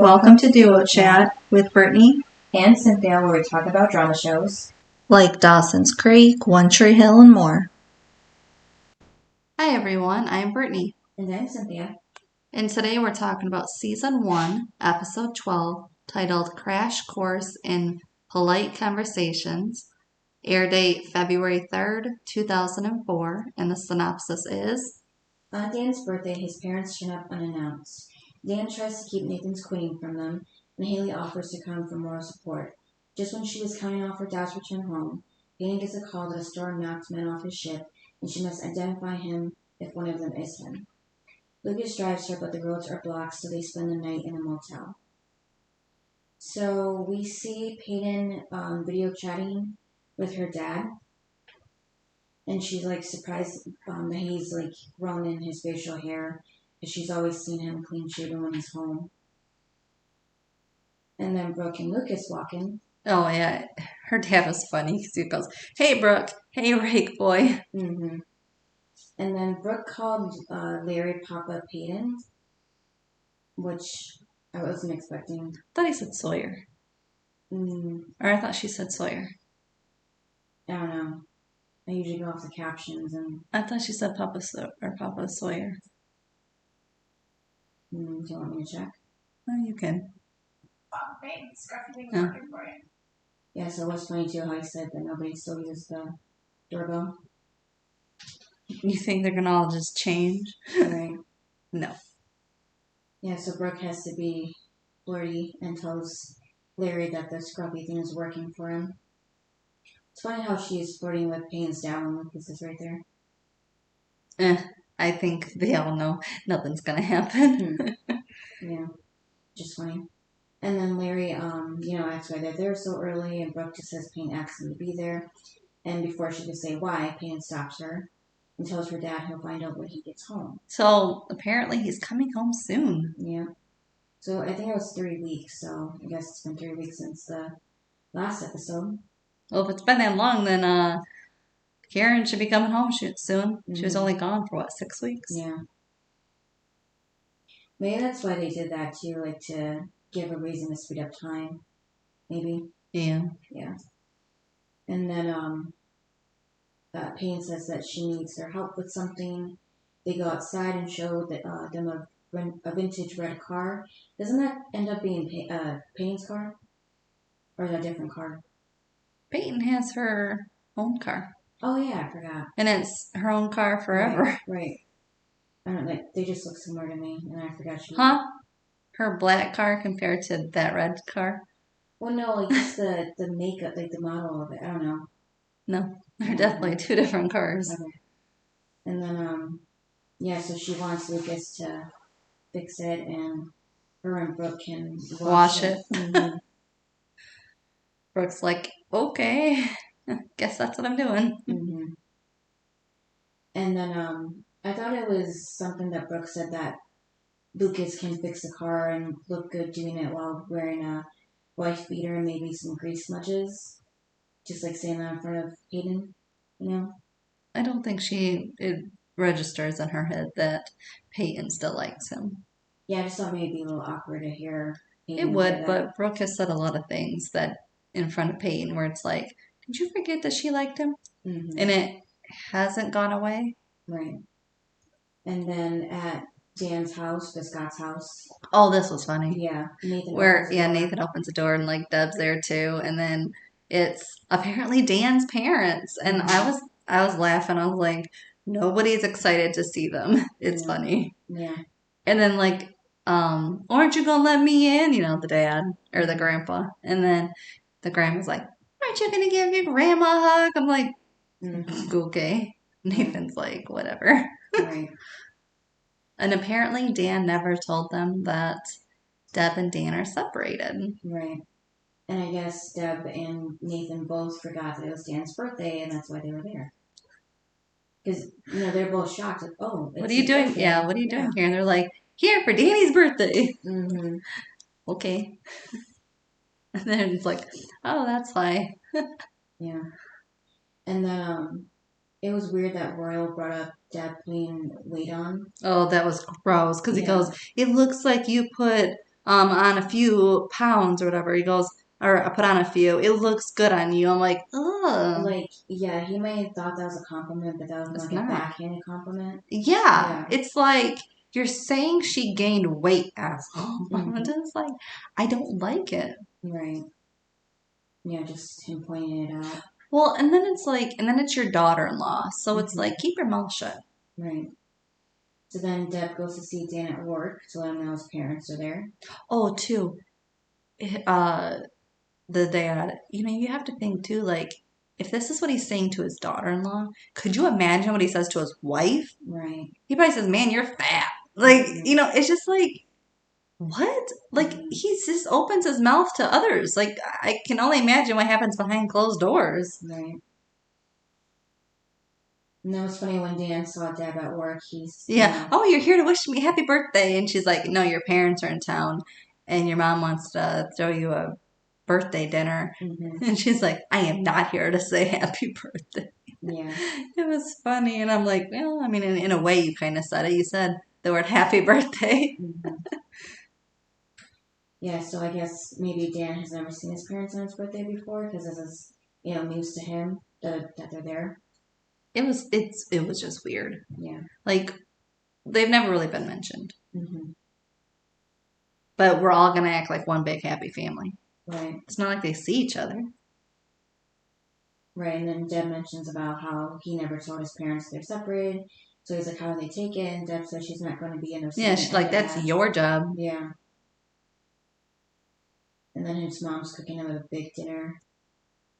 Welcome to Duo Chat with Brittany and Cynthia, where we talk about drama shows like Dawson's Creek, One Tree Hill, and more. Hi everyone, I'm Brittany. And I'm Cynthia. And today we're talking about Season 1, Episode 12, titled Crash Course in Polite Conversations. Air date February 3rd, 2004, and the synopsis is... On Dan's birthday, his parents turn up unannounced. Dan tries to keep Nathan's quitting from them, and Haley offers to come for moral support. Just when she was counting off her dad's return home, Peyton gets a call that a storm knocked men off his ship, and she must identify him if one of them is him. Lucas drives her, but the roads are blocked, so they spend the night in a motel. So we see Peyton video chatting with her dad, and she's like surprised that he's like grown in his facial hair, because she's always seen him clean shaven when he's home. And then Brooke and Lucas walk in. Oh yeah, her dad was funny because he goes, "Hey Brooke, hey rake boy." Mm-hmm. And then Brooke called Larry Papa Peyton, which I wasn't expecting. I thought he said Sawyer. Or I thought she said Sawyer. I don't know. I usually go off the captions, and I thought she said Papa Sawyer. Do you want me to check? Oh, you can. Thanks. Scruffy was working for it. Yeah, so it was funny too how he said that nobody still uses the doorbell. You think they're gonna all just change? Right. No. Yeah, so Brooke has to be flirty and tells Larry that the scruffy thing is working for him. It's funny how she's flirting with Payne's dad when Lucas is right there. I think they all know nothing's gonna happen. Yeah, just funny. And then Larry, asks why they're there so early, and Brooke just says Payne asked him to be there. And before she could say why, Payne stops her and tells her dad he'll find out when he gets home. So apparently he's coming home soon. Yeah. So I think it was 3 weeks, so I guess it's been 3 weeks since the last episode. Well, if it's been that long, then Karen should be coming home soon. Mm-hmm. She was only gone for, 6 weeks? Yeah. Maybe that's why they did that too, like to give a reason to speed up time. Maybe. Yeah. Yeah. And then Payne says that she needs their help with something. They go outside and show them a vintage red car. Doesn't that end up being Payne's car? Or is that a different car? Peyton has her own car. Oh yeah, I forgot. And it's her own car forever. Right. I don't know, they just look similar to me, and I forgot she... Huh? Her black car compared to that red car? Well, no, like just the makeup, like the model of it. I don't know. No, they're definitely two different cars. Okay. And then, so she wants Lucas to fix it, and her and Brooke can wash it. Mm-hmm. Brooke's like, okay, guess that's what I'm doing. Mm-hmm. And then I thought it was something that Brooke said that Lucas can fix the car and look good doing it while wearing a wife beater and maybe some grease smudges. Just like saying that in front of Peyton, I don't think it registers in her head that Peyton still likes him. Yeah, I just thought maybe it'd be a little awkward to hear Peyton It would, but Brooke has said a lot of things that in front of Peyton where it's like, did you forget that she liked him? Mm-hmm. And it hasn't gone away. Right. And then at Dan's house, the Scott's house. Oh, this was funny. Yeah. Nathan opens the door and like Deb's there too. And then it's apparently Dan's parents. And mm-hmm. I was laughing. I was like, nobody's excited to see them. It's funny. Yeah. And then like, aren't you gonna let me in? The dad or the grandpa. And then the grandma's like, aren't you gonna give your grandma a hug? I'm like, okay. Nathan's like, whatever. Right. And apparently Dan never told them that Deb and Dan are separated. Right. And I guess Deb and Nathan both forgot that it was Dan's birthday, and that's why they were there. Because, they're both shocked. Like, oh, what are you doing? Birthday. Yeah, what are you doing here? And they're like, here for Danny's birthday. Mm-hmm. Okay. And then it's like, oh, that's why. Yeah. And then it was weird that Royal brought up Deb putting weight on. Oh, that was gross. Because he goes, it looks like you put on a few pounds or whatever. He goes, or I put on a few. It looks good on you. I'm like, ugh. Like, yeah, he may have thought that was a compliment, but that was It's like a not. backhanded compliment. Yeah. It's like, you're saying she gained weight, asshole. I'm just like, I don't like it. Right. Yeah, just him pointing it out. Well, and then it's like, and then it's your daughter-in-law. So it's like, keep your mouth shut. Right. So then Deb goes to see Dan at work to let him know his parents are there. Oh, too. The dad, you have to think too, like, if this is what he's saying to his daughter-in-law, could you imagine what he says to his wife? Right. He probably says, man, you're fat. Like, it's just like, what? Like, he just opens his mouth to others. Like, I can only imagine what happens behind closed doors. Right. And that was funny when Dan saw Deb at work. Yeah. Oh, you're here to wish me happy birthday. And she's like, no, your parents are in town and your mom wants to throw you a birthday dinner. And she's like, I am not here to say happy birthday. Yeah. It was funny. And I'm like, well, I mean, in a way, you kind of said it. You said the word happy birthday. Yeah, so I guess maybe Dan has never seen his parents on his birthday before because this is, news to him that they're there. It was just weird. Yeah. Like, they've never really been mentioned. But we're all going to act like one big happy family. Right. It's not like they see each other. Right, and then Deb mentions about how he never told his parents they're separated. So he's like, how do they take it? And Deb says she's not going to be in their Yeah, she's like, that's your job. Yeah. And then his mom's cooking him a big dinner.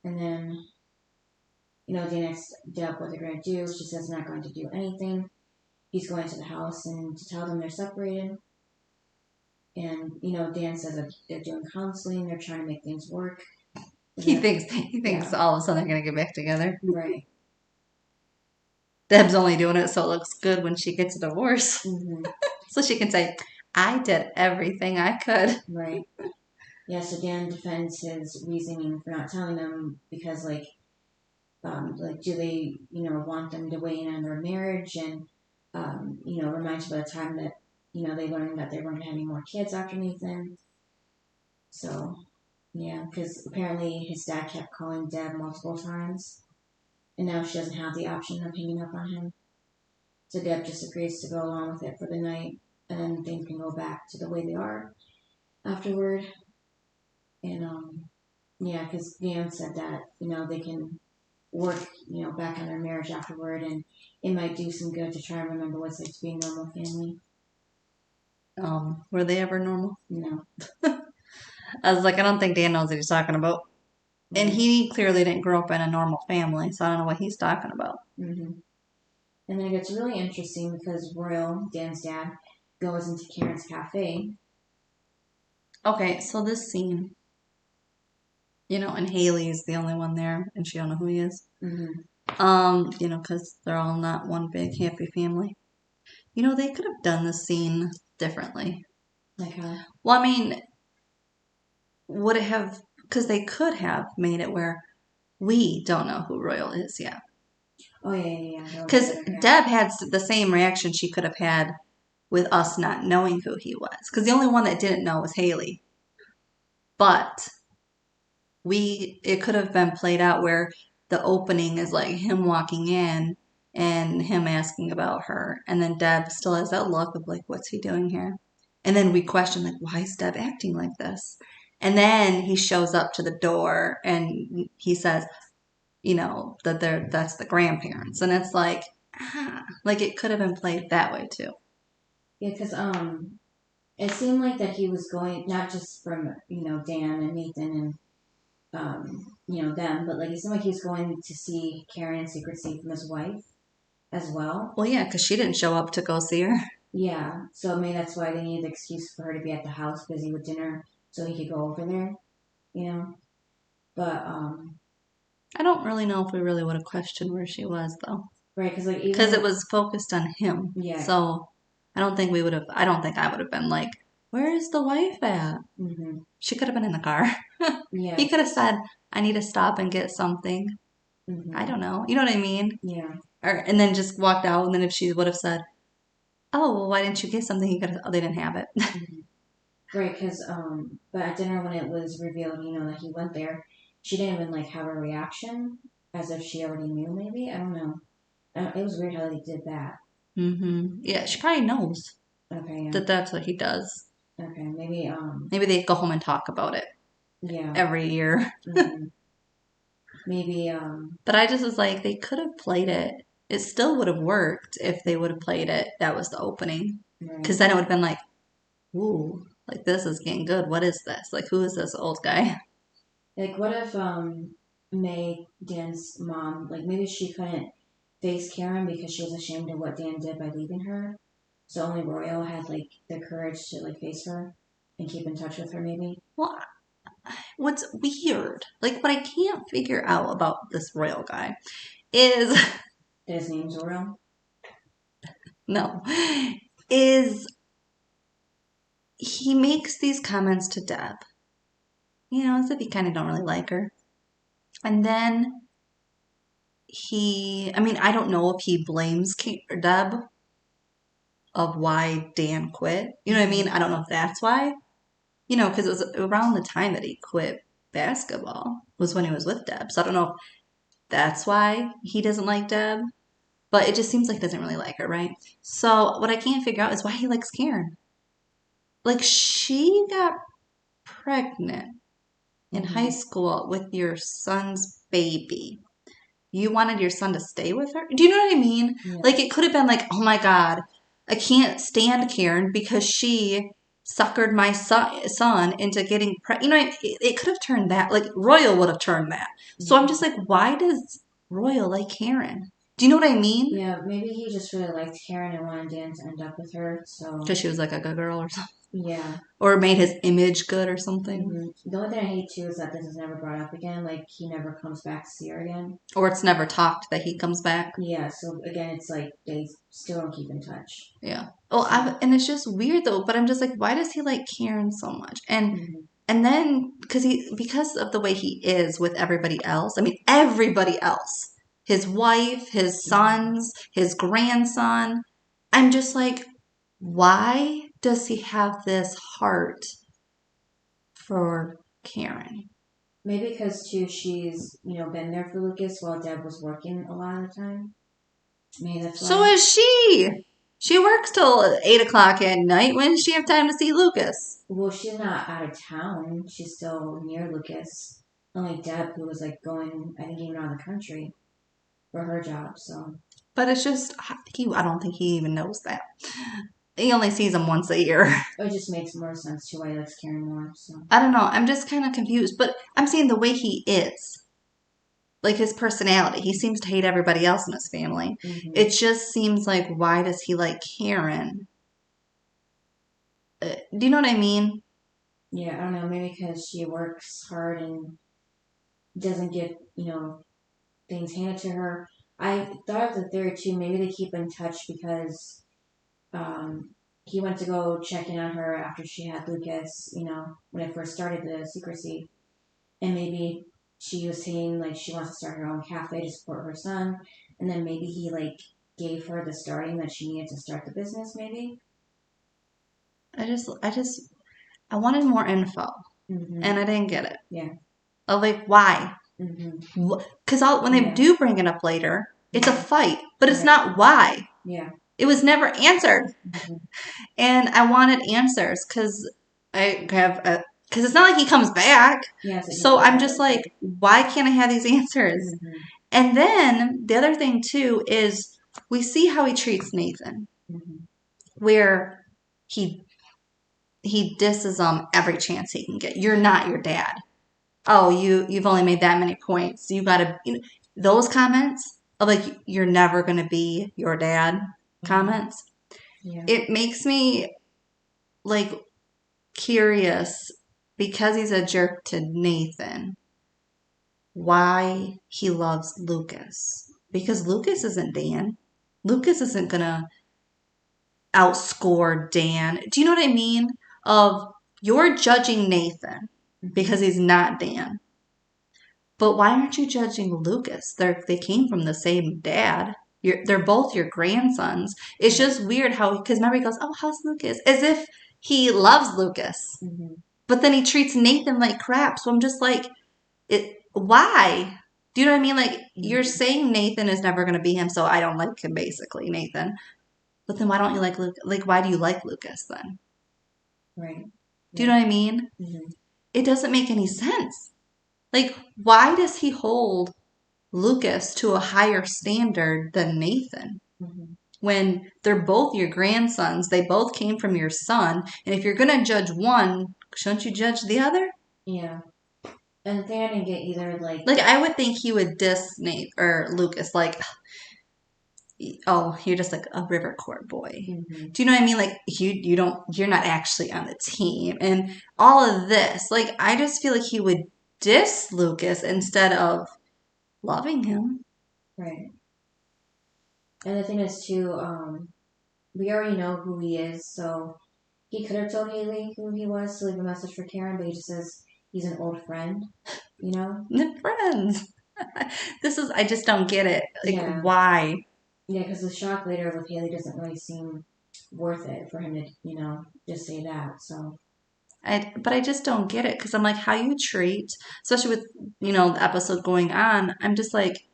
And then, Dan asks Deb what they're going to do. She says not going to do anything. He's going to the house and to tell them they're separated. And, Dan says that they're doing counseling. They're trying to make things work. He thinks all of a sudden they're going to get back together. Right. Deb's only doing it so it looks good when she gets a divorce. So she can say, I did everything I could. Right. Yeah, so Dan defends his reasoning for not telling them because, do they, want them to weigh in on their marriage and, remind you about the time that, they learned that they weren't going to have any more kids after Nathan. So, yeah, because apparently his dad kept calling Deb multiple times, and now she doesn't have the option of hanging up on him. So Deb just agrees to go along with it for the night, and then things can go back to the way they are afterward. And, because Dan said that, they can work, back on their marriage afterward, and it might do some good to try and remember what it's like to be a normal family. Were they ever normal? No. I was like, I don't think Dan knows what he's talking about. And he clearly didn't grow up in a normal family, so I don't know what he's talking about. And then it gets really interesting because Royal, Dan's dad, goes into Karen's cafe. Okay, so this scene, and Haley's the only one there, and she don't know who he is. Because they're all not one big happy family. They could have done this scene differently. Like how? Well, I mean, would it have, because they could have made it where we don't know who Royal is yet. Oh, yeah. Because Deb had the same reaction she could have had with us not knowing who he was. Because the only one that didn't know was Haley. But it could have been played out where the opening is like him walking in and him asking about her. And then Deb still has that look of like, what's he doing here? And then we question like, why is Deb acting like this? And then he shows up to the door and he says, that's the grandparents. And it's like, like it could have been played that way too. Yeah, because it seemed like that he was going, not just from, Dan and Nathan and, them, but like it seemed like he was going to see Karen secretly from his wife as well. Well, yeah, because she didn't show up to go see her. Yeah, so maybe that's why they needed the excuse for her to be at the house busy with dinner so he could go over there, But, I don't really know if we really would have questioned where she was, though. Right, because it was focused on him. Yeah. So I don't think I would have been like, where is the wife at? She could have been in the car. Yeah. He could have said, I need to stop and get something. I don't know. You know what I mean? Yeah. And then just walked out. And then if she would have said, oh, well, why didn't you get something? He could have, they didn't have it. Right, because but at dinner when it was revealed, that he went there, she didn't even like have a reaction, as if she already knew. Maybe I don't know. It was weird how they did that. Yeah, she probably knows Okay, yeah. that that's what he does. Okay, maybe Maybe they go home and talk about it yeah. every year. hmm Maybe But I just was like, they could have played it. It still would have worked if they would have played it. That was the opening. Because right. then it would have been like, ooh, like this is getting good. What is this? Like, who is this old guy? Like, what if May, Dan's mom, like maybe she couldn't face Karen because she was ashamed of what Dan did by leaving her. So only Royal had like the courage to like face her and keep in touch with her. Maybe. Well, what's weird, like what I can't figure out about this royal guy is, His name's Royal. no, is he makes these comments to Deb, as if he kind of don't really like her. And then I don't know if he blames Deb of why Dan quit. You know what I mean? I don't know if that's why. Because it was around the time that he quit basketball was when he was with Deb. So I don't know if that's why he doesn't like Deb. But it just seems like he doesn't really like her, right? So what I can't figure out is why he likes Karen. Like, she got pregnant in high school with your son's baby. You wanted your son to stay with her? Do you know what I mean? Yeah. Like, it could have been like, oh my God, I can't stand Karen because she suckered my son into getting pregnant. It could have turned that. Like, Royal would have turned that. So I'm just like, why does Royal like Karen? Do you know what I mean? Yeah, maybe he just really liked Karen and wanted Dan to end up with her. So Because she was like a good girl or something. yeah. Or made his image good or something. The only thing I hate too is that this is never brought up again. Like he never comes back to see her again. Or it's never talked that he comes back. Yeah. So again, it's like they still don't keep in touch. Yeah. Well, and it's just weird though. But I'm just like, why does he like Karen so much? And then because of the way he is with everybody else. I mean, everybody else. His wife, his sons, his grandson. I'm just like, why does he have this heart for Karen? Maybe because too she's been there for Lucas while Deb was working a lot of the time. Maybe that's why. So is she. She works till 8 o'clock at night. When does she have time to see Lucas? Well, she's not out of town. She's still near Lucas. Unlike Deb, who was like going, I think, even out of the country for her job. So. But it's just, I don't think he even knows that. He only sees him once a year. It just makes more sense to why he likes Karen more. So. I don't know. I'm just kind of confused. But I'm saying the way he is. Like his personality. He seems to hate everybody else in his family. It just seems like, why does he like Karen? Do you know what I mean? Yeah, I don't know. Maybe because she works hard and doesn't get, things handed to her. I thought of the theory too. Maybe they keep in touch because he went to go check in on her after she had Lucas, when it first started the secrecy. And maybe she was saying, like, she wants to start her own cafe to support her son. And then maybe he, like, gave her the starting that she needed to start the business, maybe. I wanted more info. And I didn't get it. Yeah. I was like, why? Because when they do bring it up later, it's a fight. But it's not why. Yeah. It was never answered. And I wanted answers because it's not like he comes back. Yeah, so I'm just like, why can't I have these answers? And then the other thing too is we see how he treats Nathan, where he disses him every chance he can get. You're not your dad. Oh, you've only made that many points. You gotta those comments of like you're never gonna be your dad comments. Yeah. It makes me like curious because he's a jerk to Nathan why he loves Lucas. Because Lucas isn't Dan. Lucas isn't gonna outscore Dan. Do you know what I mean? Of you're judging Nathan because he's not Dan. But why aren't you judging Lucas? They came from the same dad. They're both your grandsons. It's just weird how, because remember he goes, oh, how's Lucas? As if he loves Lucas. Mm-hmm. But then he treats Nathan like crap. So I'm just like, why? Do you know what I mean? Like, you're saying Nathan is never going to be him, so I don't like him, basically, Nathan. But then why don't you like Lucas? Like, why do you like Lucas then? Right. Do you know what I mean? Mm-hmm. It doesn't make any sense. Like, why does he hold Lucas to a higher standard than Nathan? Mm-hmm. When they're both your grandsons, they both came from your son, and if you're going to judge one, shouldn't you judge the other? Yeah. And they didn't get either, like... Like, I would think he would diss Nate or Lucas, like, oh, you're just like a river court boy. Mm-hmm. Do you know what I mean? Like, you're not actually on the team. And all of this, like, I just feel like he would diss Lucas instead of loving him. Right. And the thing is, too, we already know who he is, so he could have told Haley who he was to leave a message for Karen, but he just says he's an old friend, you know? The friends. I just don't get it. Like, why? Yeah, because the shock later with Haley doesn't really seem worth it for him to, you know, just say that, so. But I just don't get it, because I'm like, how you treat, especially with, you know, the episode going on, I'm just like,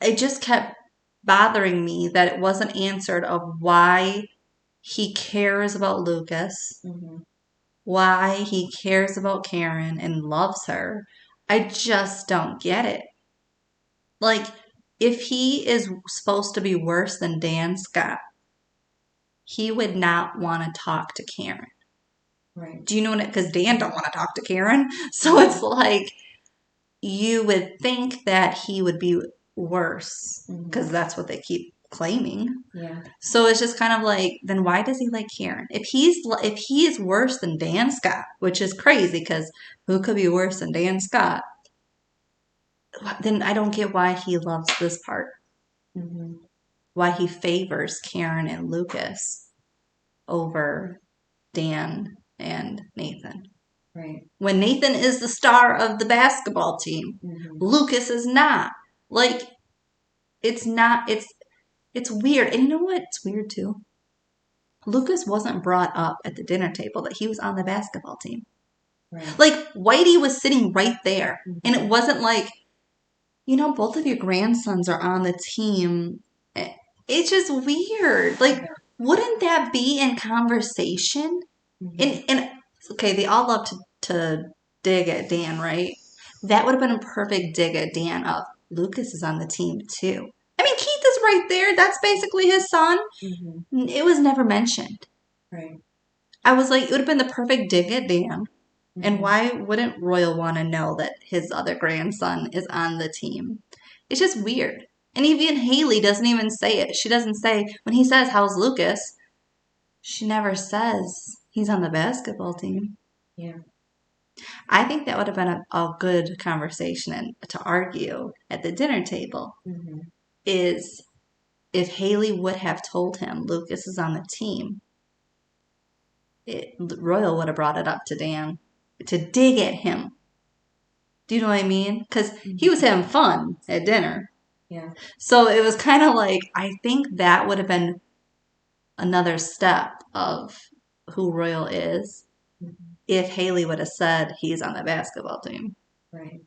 it just kept bothering me that it wasn't answered of why he cares about Lucas, Mm-hmm. why he cares about Karen and loves her. I just don't get it. Like, if he is supposed to be worse than Dan Scott, he would not want to talk to Karen. Right. Do you know what? Because Dan don't want to talk to Karen. So it's like, you would think that he would be worse, because that's what they keep claiming. Yeah. So it's just kind of like, then why does he like Karen? If he is worse than Dan Scott, which is crazy, because who could be worse than Dan Scott? Then I don't get why he loves this part. Mm-hmm. Why he favors Karen and Lucas over Dan and Nathan. Right. When Nathan is the star of the basketball team, Lucas is not. Like, it's not, it's weird. And you know what? It's weird too. Lucas wasn't brought up at the dinner table that he was on the basketball team. Right. Like, Whitey was sitting right there. And it wasn't like, you know, both of your grandsons are on the team. It's just weird. Like, wouldn't that be in conversation? And okay, they all love to dig at Dan, right? That would have been a perfect dig at Dan of Lucas is on the team too. I mean, Keith is right there. That's basically his son. It was never mentioned. Right. I was like, it would have been the perfect dig at Dan. And why wouldn't Royal want to know that his other grandson is on the team? It's just weird. And even Haley doesn't even say it. She doesn't say, when he says, how's Lucas? She never says he's on the basketball team. Yeah. I think that would have been a good conversation to argue at the dinner table. Is if Haley would have told him Lucas is on the team, Royal would have brought it up to Dan to dig at him. Do you know what I mean? Because he was having fun at dinner. Yeah. So it was kind of like, I think that would have been another step of who Royal is if Haley would have said he's on the basketball team. Right.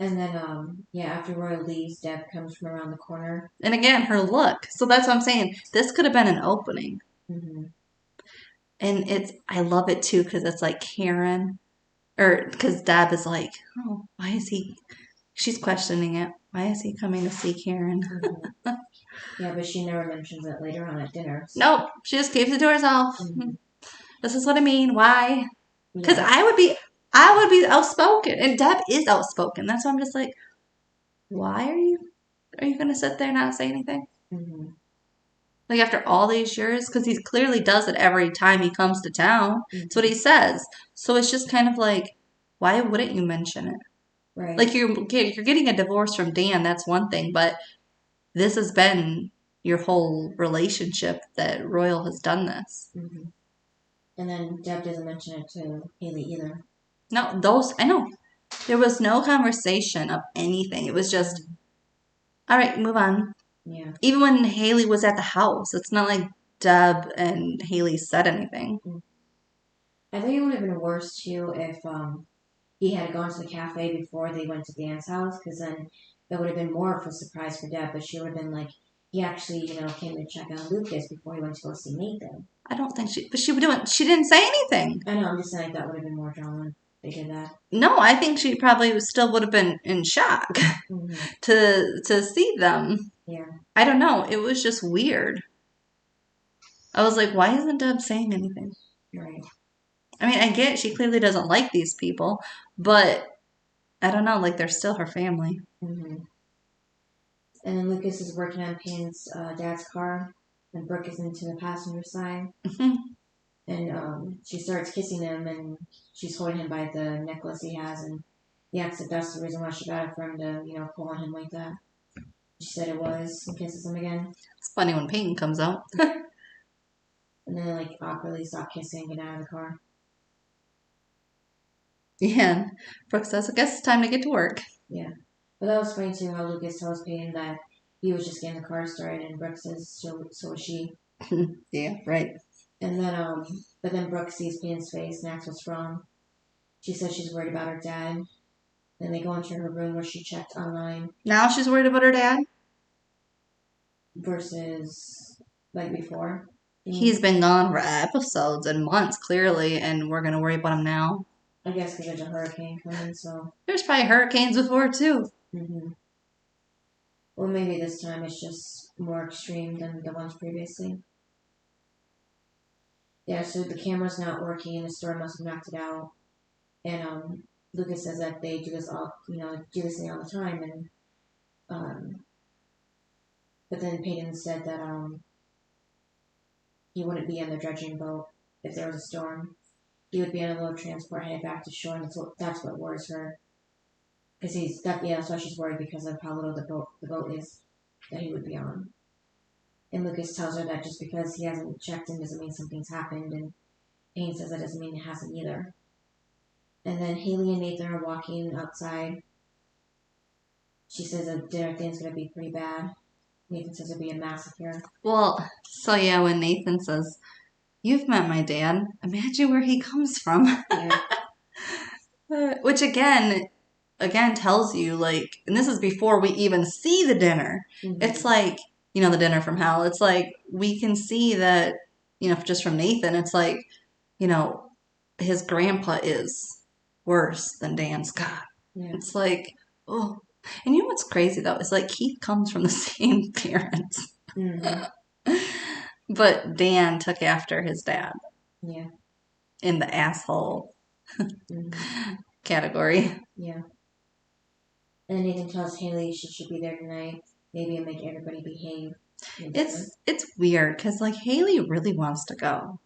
And then, after Royal leaves, Deb comes from around the corner. And again, her look. So that's what I'm saying. This could have been an opening. And I love it too, because it's like Karen, or because Deb is like, oh, why is he, she's questioning it. Why is he coming to see Karen? Yeah, but she never mentions it later on at dinner. So. Nope, she just keeps it to herself. This is what I mean. Why? Because I would be outspoken, and Deb is outspoken. That's why I'm just like, why are you going to sit there and not say anything? Like, after all these years, because he clearly does it every time he comes to town. That's what he says. So it's just kind of like, why wouldn't you mention it? Right. Like, you're getting a divorce from Dan, that's one thing, but this has been your whole relationship that Royal has done this. And then Deb doesn't mention it to Haley either. No, I know. There was no conversation of anything. It was just, all right, move on. Yeah. Even when Haley was at the house, it's not like Deb and Haley said anything. I think it would have been worse too if he had gone to the cafe before they went to Dan's house, because then that would have been more of a surprise for Deb. But she would have been like, he actually, came to check on Lucas before he went to go see Nathan. I don't think she didn't say anything. I know, I'm just saying that would have been more drama if they did that. No, I think she probably still would have been in shock to see them. Yeah. I don't know. It was just weird. I was like, why isn't Deb saying anything? Right. I mean, I get she clearly doesn't like these people, but I don't know, like they're still her family. And then Lucas is working on Peyton's dad's car, and Brooke is into the passenger side. And she starts kissing him, and she's holding him by the necklace he has, and he acts like that's the reason why she got it for him to, pull on him like that. She said it was, and kisses him again. It's funny when Peyton comes out. And then, like, awkwardly stop kissing and get out of the car. Yeah. Brooke says, I guess it's time to get to work. Yeah. But that was funny, too, how Lucas tells Peyton that he was just getting the car started, and Brooke says, so was she. Yeah, right. And then, but then Brooke sees Peyton's face and asks what's wrong. She says she's worried about her dad. Then they go into her room where she checked online. Now she's worried about her dad? Versus, like, before. He's been gone for episodes and months, clearly, and we're going to worry about him now. I guess because there's a hurricane coming, so. There's probably hurricanes before, too. Well, maybe this time it's just more extreme than the ones previously. Yeah, so the camera's not working, the storm must have knocked it out. And Lucas says that they do this all, do this thing all the time. And but then Peyton said that he wouldn't be on the dredging boat if there was a storm. He would be on a little transport headed back to shore, and that's what worries her. Because that's why she's worried, because of how little the boat is that he would be on. And Lucas tells her that just because he hasn't checked in doesn't mean something's happened, and Payne says that doesn't mean it hasn't either. And then Haley and Nathan are walking outside. She says that dinner thing's going to be pretty bad. Nathan says it'll be a massacre. Well, so yeah, when Nathan says, you've met my dad, imagine where he comes from. Yeah. Which again tells you, like, and this is before we even see the dinner. It's like, the dinner from hell. It's like, we can see that, just from Nathan, it's like, his grandpa is worse than Dan's God. Yeah. It's like, oh. And you know what's crazy, though? Is like Keith comes from the same parents. But Dan took after his dad. Yeah. In the asshole category. Yeah. And Nathan tells Haley she should be there tonight. Maybe it'll make everybody behave. It's weird, because, like, Haley really wants to go.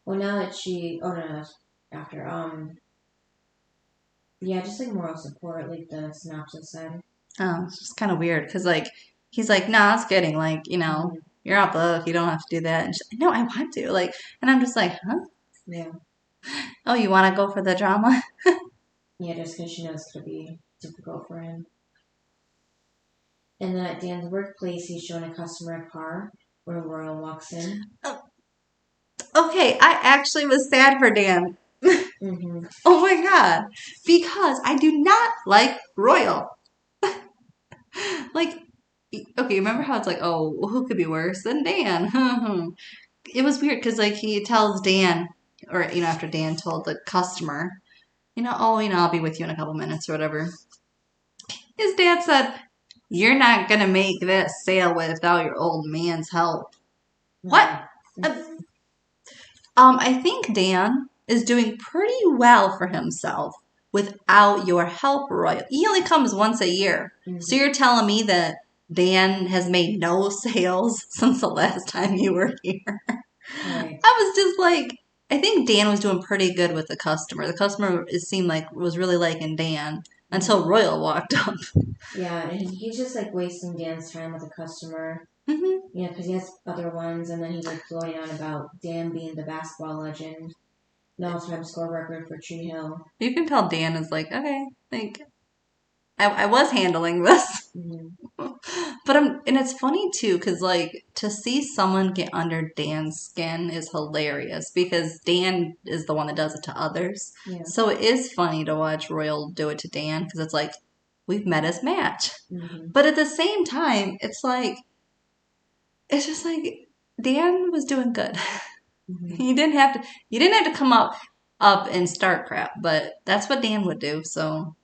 Well, now that after, yeah, just like moral support, like the synopsis said. Oh, it's just kind of weird, because, like, he's like, nah, I was kidding, like, you're off the hook, you don't have to do that. And she's like, no, I want to, like, and I'm just like, huh? Yeah. Oh, you want to go for the drama? Yeah, just because she knows it's going to be difficult for him. And then at Dan's workplace, he's showing a customer a car when Royal walks in. Okay, I actually was sad for Dan. Oh my god. Because I do not like Royal. Like, okay, remember how it's like, oh, who could be worse than Dan? It was weird because, like, he tells Dan, or, after Dan told the customer, I'll be with you in a couple minutes or whatever. His dad said, you're not going to make that sale without your old man's help. What? I think Dan is doing pretty well for himself without your help, Roy. He only comes once a year. So you're telling me that Dan has made no sales since the last time you were here? Right. I was just like, I think Dan was doing pretty good with the customer. The customer, it seemed like, was really liking Dan until Royal walked up. Yeah, and he's just like wasting Dan's time with the customer. Yeah, because he has other ones, and then he's like gloating on about Dan being the basketball legend, and all-time score record for Tree Hill. You can tell Dan is like, okay, like, I was handling this. But and it's funny too, because like to see someone get under Dan's skin is hilarious because Dan is the one that does it to others. Yeah. So it is funny to watch Royal do it to Dan because it's like we've met his match. But at the same time, it's just like Dan was doing good. You didn't have to come up and start crap, but that's what Dan would do. So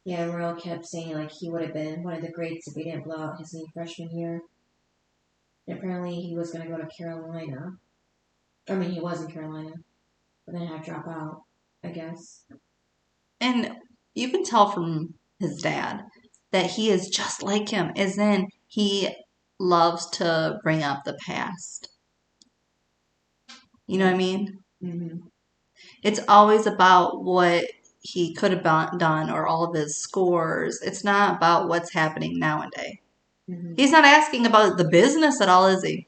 yeah, Royal kept saying like he would have been one of the greats if he didn't blow out his knee freshman year. And apparently he was going to go to Carolina. I mean, he was in Carolina, but then had to drop out, I guess. And you can tell from his dad that he is just like him, as in he loves to bring up the past. You know what I mean? It's always about what he could have done or all of his scores. It's not about what's happening nowadays. He's not asking about the business at all, is he?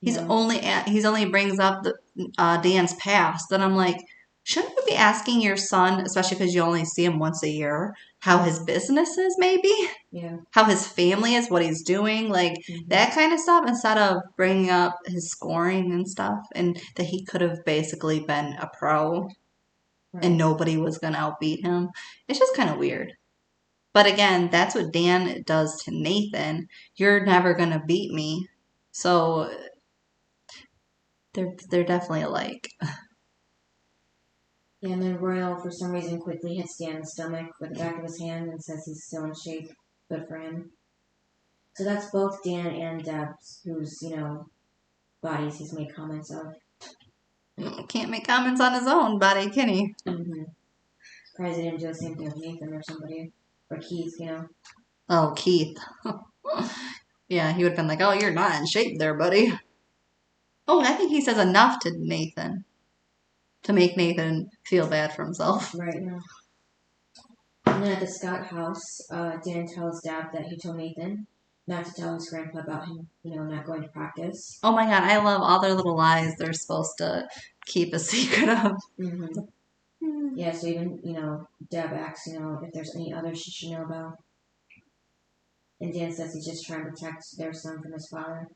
He's only brings up the Dan's past. And I'm like, shouldn't you be asking your son, especially because you only see him once a year, how his business is, maybe? Yeah. How his family is, what he's doing, like that kind of stuff, instead of bringing up his scoring and stuff, and that he could have basically been a pro and nobody was going to outbeat him. It's just kind of weird. But again, that's what Dan does to Nathan. You're never going to beat me. So they're definitely alike. Yeah, and then Royal, for some reason, quickly hits Dan in the stomach with the back of his hand and says he's still in shape. Good for him. So that's both Dan and Deb's, whose, bodies he's made comments of. Can't make comments on his own body, can he? Surprised he didn't do the same thing with Nathan or somebody. Or Keith, Oh, Keith. Yeah, he would have been like, oh, you're not in shape there, buddy. Oh, I think he says enough to Nathan to make Nathan feel bad for himself. Right, yeah. And then at the Scott house, Dan tells Deb that he told Nathan not to tell his grandpa about him, not going to practice. Oh my god, I love all their little lies they're supposed to keep a secret of. Yeah, so even, Deb asks, if there's any others she should know about. And Dan says he's just trying to protect their son from his father.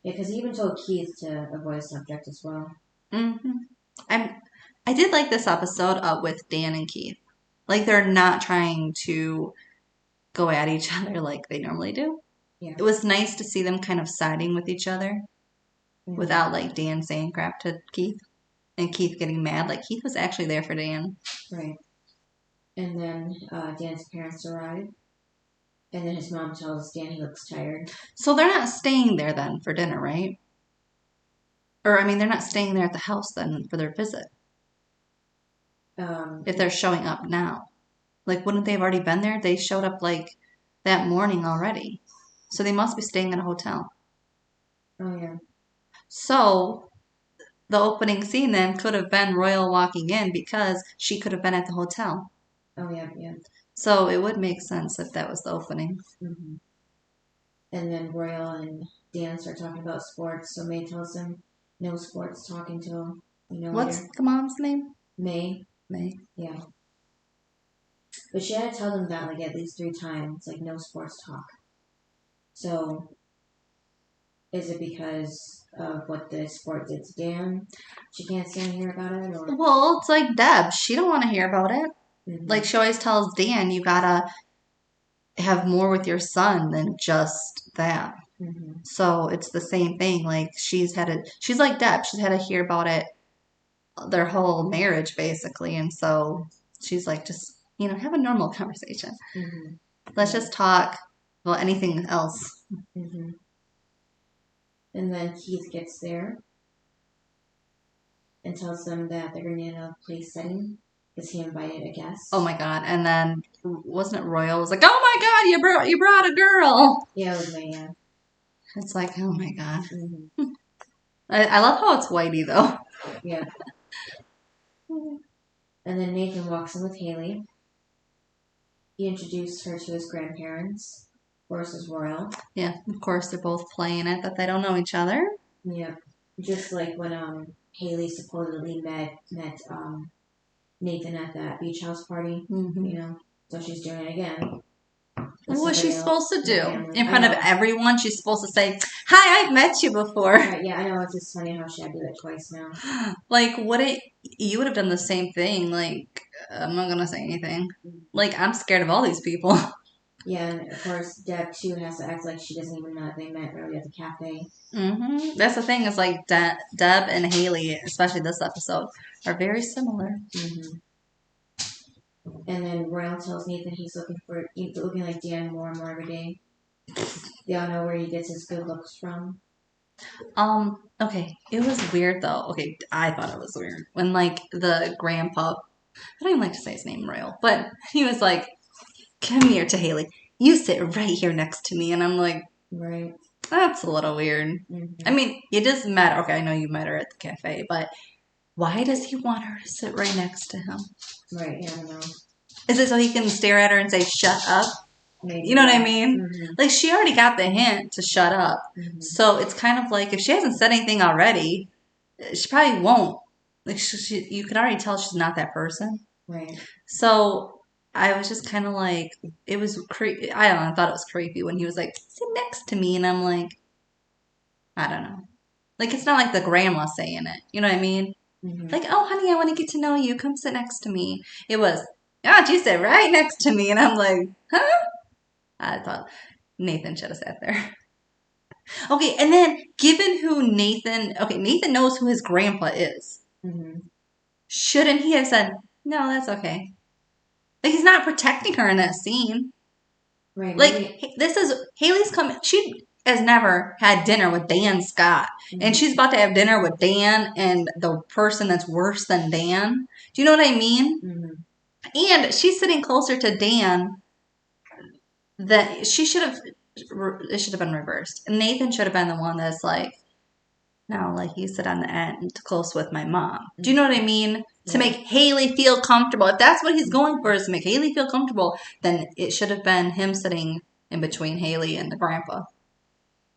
Yeah, because he even told Keith to avoid the subject as well. I did like this episode with Dan and Keith. Like, they're not trying to go at each other like they normally do. Yeah. It was nice to see them kind of siding with each other without, like, Dan saying crap to Keith and Keith getting mad. Like, Keith was actually there for Dan. Right. And then Dan's parents arrive. And then his mom tells Dan he looks tired. So they're not staying there then for dinner, right? Or, I mean, they're not staying there at the house then for their visit. If they're showing up now. Like, wouldn't they have already been there? They showed up, like, that morning already. So they must be staying at a hotel. Oh, yeah. So the opening scene then could have been Royal walking in because she could have been at the hotel. Oh, yeah, yeah. So it would make sense if that was the opening. And then Royal and Dan start talking about sports. So May tells him no sports talk until, What's later. the mom's name? May. Yeah. But she had to tell them that, like, at least 3 times. Like, no sports talk. So, is it because of what the sport did to Dan? She can't stand to hear about it? Or? Well, it's like Deb. She don't want to hear about it. Like, she always tells Dan, you gotta have more with your son than just that. So it's the same thing. Like, she's like Deb. She's had to hear about it, their whole marriage, basically. And so she's like, just, have a normal conversation. Let's just talk about anything else. And then Keith gets there and tells them that they're going to need a place setting because he invited a guest. Oh my god! And then wasn't it Royal was like, "Oh my god, you brought a girl." Yeah, it was May. Yeah. It's like, oh my god. I love how it's Whitey though. Yeah. And then Nathan walks in with Haley. He introduced her to his grandparents. Versus Royal. Yeah, of course they're both playing it that they don't know each other. Yeah, just like when Haley supposedly met Nathan at that beach house party. So she's doing it again. What was she supposed to do? family. In front of everyone, she's supposed to say, "Hi, I've met you before." Right, yeah, I know. It's just funny how she had to do it twice now. Like, you would have done the same thing. Like, I'm not gonna say anything. Like, I'm scared of all these people. Yeah, and of course, Deb too has to act like she doesn't even know that they met really at the cafe. That's the thing. Is like Deb and Haley, especially this episode, are very similar. And then Royal tells Nathan he's looking like Dan more and more every day. They all know where he gets his good looks from. Okay, it was weird though. Okay, I thought it was weird when like the grandpa, I don't even like to say his name, Royal, but he was like, "Come here to Haley. You sit right here next to me," and I'm like, right, that's a little weird. I mean, it doesn't matter. Okay, I know you met her at the cafe, but why does he want her to sit right next to him? Right, yeah, I don't know. Is it so he can stare at her and say, "Shut up"? Maybe. You know what I mean? Like, she already got the hint to shut up. So it's kind of like, if she hasn't said anything already, she probably won't. Like, you can already tell she's not that person. Right. So I was just kind of like, it was creepy. I don't know, I thought it was creepy when he was like, "Sit next to me." And I'm like, I don't know. Like, it's not like the grandma saying it. You know what I mean? Like, "Oh, honey, I want to get to know you. Come sit next to me." It was, "Oh, you sit right next to me." And I'm like, huh? I thought Nathan should have sat there. Okay, and then given who Nathan knows who his grandpa is. Shouldn't he have said, "No, that's okay"? Like, he's not protecting her in that scene. Right. Like, Haley's coming. She has never had dinner with Dan Scott. And she's about to have dinner with Dan and the person that's worse than Dan. Do you know what I mean? And she's sitting closer to Dan. That it should have been reversed. Nathan should have been the one that's like, "No, like, you sit on the end close with my mom." Do you know what I mean? To make Haley feel comfortable. If that's what he's going for, is to make Haley feel comfortable, then it should have been him sitting in between Haley and the grandpa.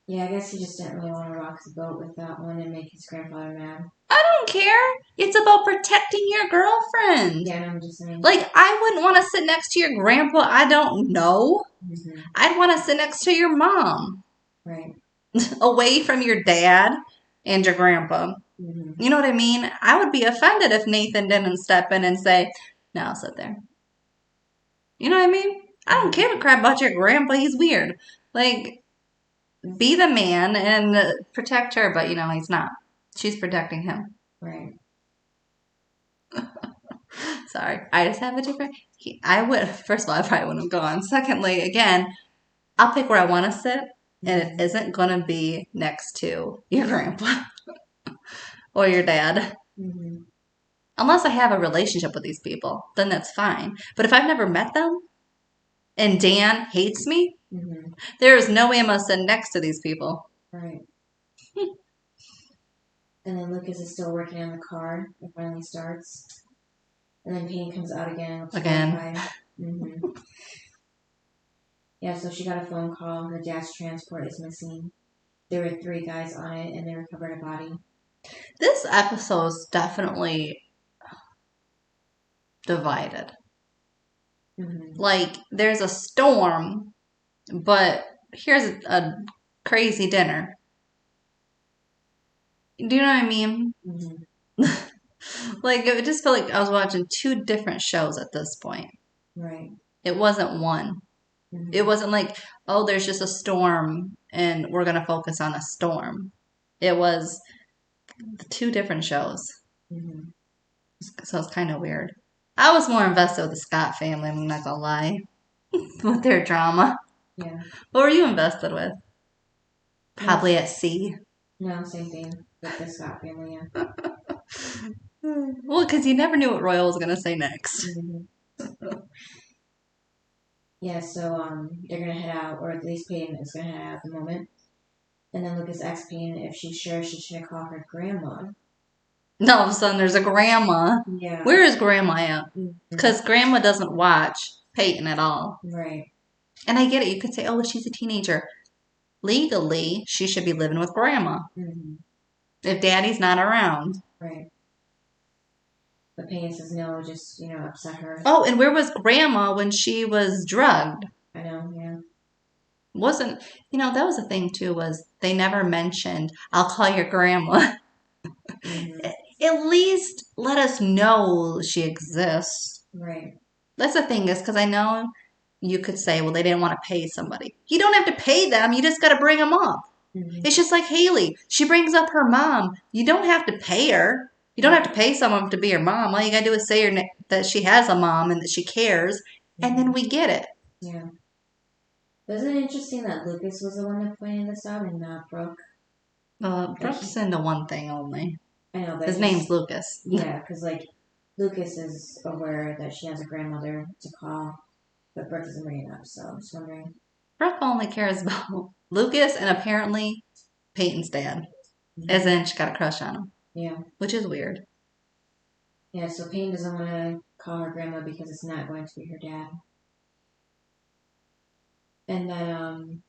Yeah, I guess he just didn't really want to rock the boat with that one and make his grandfather mad. I don't care. It's about protecting your girlfriend. Yeah, I'm just saying. Like, I wouldn't want to sit next to your grandpa I don't know. I'd want to sit next to your mom. Right. Away from your dad and your grandpa. You know what I mean? I would be offended if Nathan didn't step in and say, "No, I'll sit there." You know what I mean? I don't give a crap about your grandpa. He's weird. Like, be the man and protect her, but he's not. She's protecting him. Right. Sorry. I just have a different... First of all, I probably wouldn't have gone. Secondly, again, I'll pick where I want to sit, and it isn't going to be next to your grandpa or your dad. Unless I have a relationship with these people, then that's fine. But if I've never met them, and Dan hates me, there is no way I'm going to sit next to these people. Right. And then Lucas is still working on the car. It finally starts. And then Peyton comes out again. Yeah, so she got a phone call. Her dad's transport is missing. There were 3 guys on it, and they recovered a body. This episode is definitely divided. Like, there's a storm, but here's a crazy dinner. Do you know what I mean? Like, it just felt like I was watching 2 different shows at this point. Right. It wasn't one. It wasn't like, oh, there's just a storm and we're going to focus on a storm. It was 2 different shows. So it's kind of weird. I was more invested with the Scott family, I'm not going to lie. With their drama. Yeah. What were you invested with? Probably at sea. No, same thing with the Scott family, yeah. Well, because you never knew what Royal was going to say next. Yeah, so they're going to head out, or at least Peyton is going to head out at the moment. And then Lucas asks Peyton if she's sure she should call her grandma. And all of a sudden, there's a grandma. Yeah. Where is grandma at? Because grandma doesn't watch Peyton at all. Right. And I get it. You could say, oh, well, she's a teenager. Legally, she should be living with grandma. If daddy's not around. Right. But Peyton says no, just, upset her. Oh, and where was grandma when she was drugged? I know, yeah. Wasn't, that was the thing too, was they never mentioned, I'll call your grandma. Mm-hmm. At least let us know she exists. Right. That's the thing is, because I know you could say, well, they didn't want to pay somebody. You don't have to pay them. You just got to bring them up. Mm-hmm. It's just like Haley. She brings up her mom. You don't have to pay her. You don't have to pay someone to be her mom. All you got to do is say that she has a mom and that she cares, and then we get it. Yeah. Wasn't it interesting that Lucas was the one that pointed this out and not Brooke? Brooke's into one thing only. I know, but his name's Lucas. Yeah, because Lucas is aware that she has a grandmother to call, but Brooke doesn't bring it up. So I'm just wondering. Brooke only cares about Lucas and apparently Peyton's dad, as in she got a crush on him. Yeah. Which is weird. Yeah, so Peyton doesn't want to call her grandma because it's not going to be her dad. And then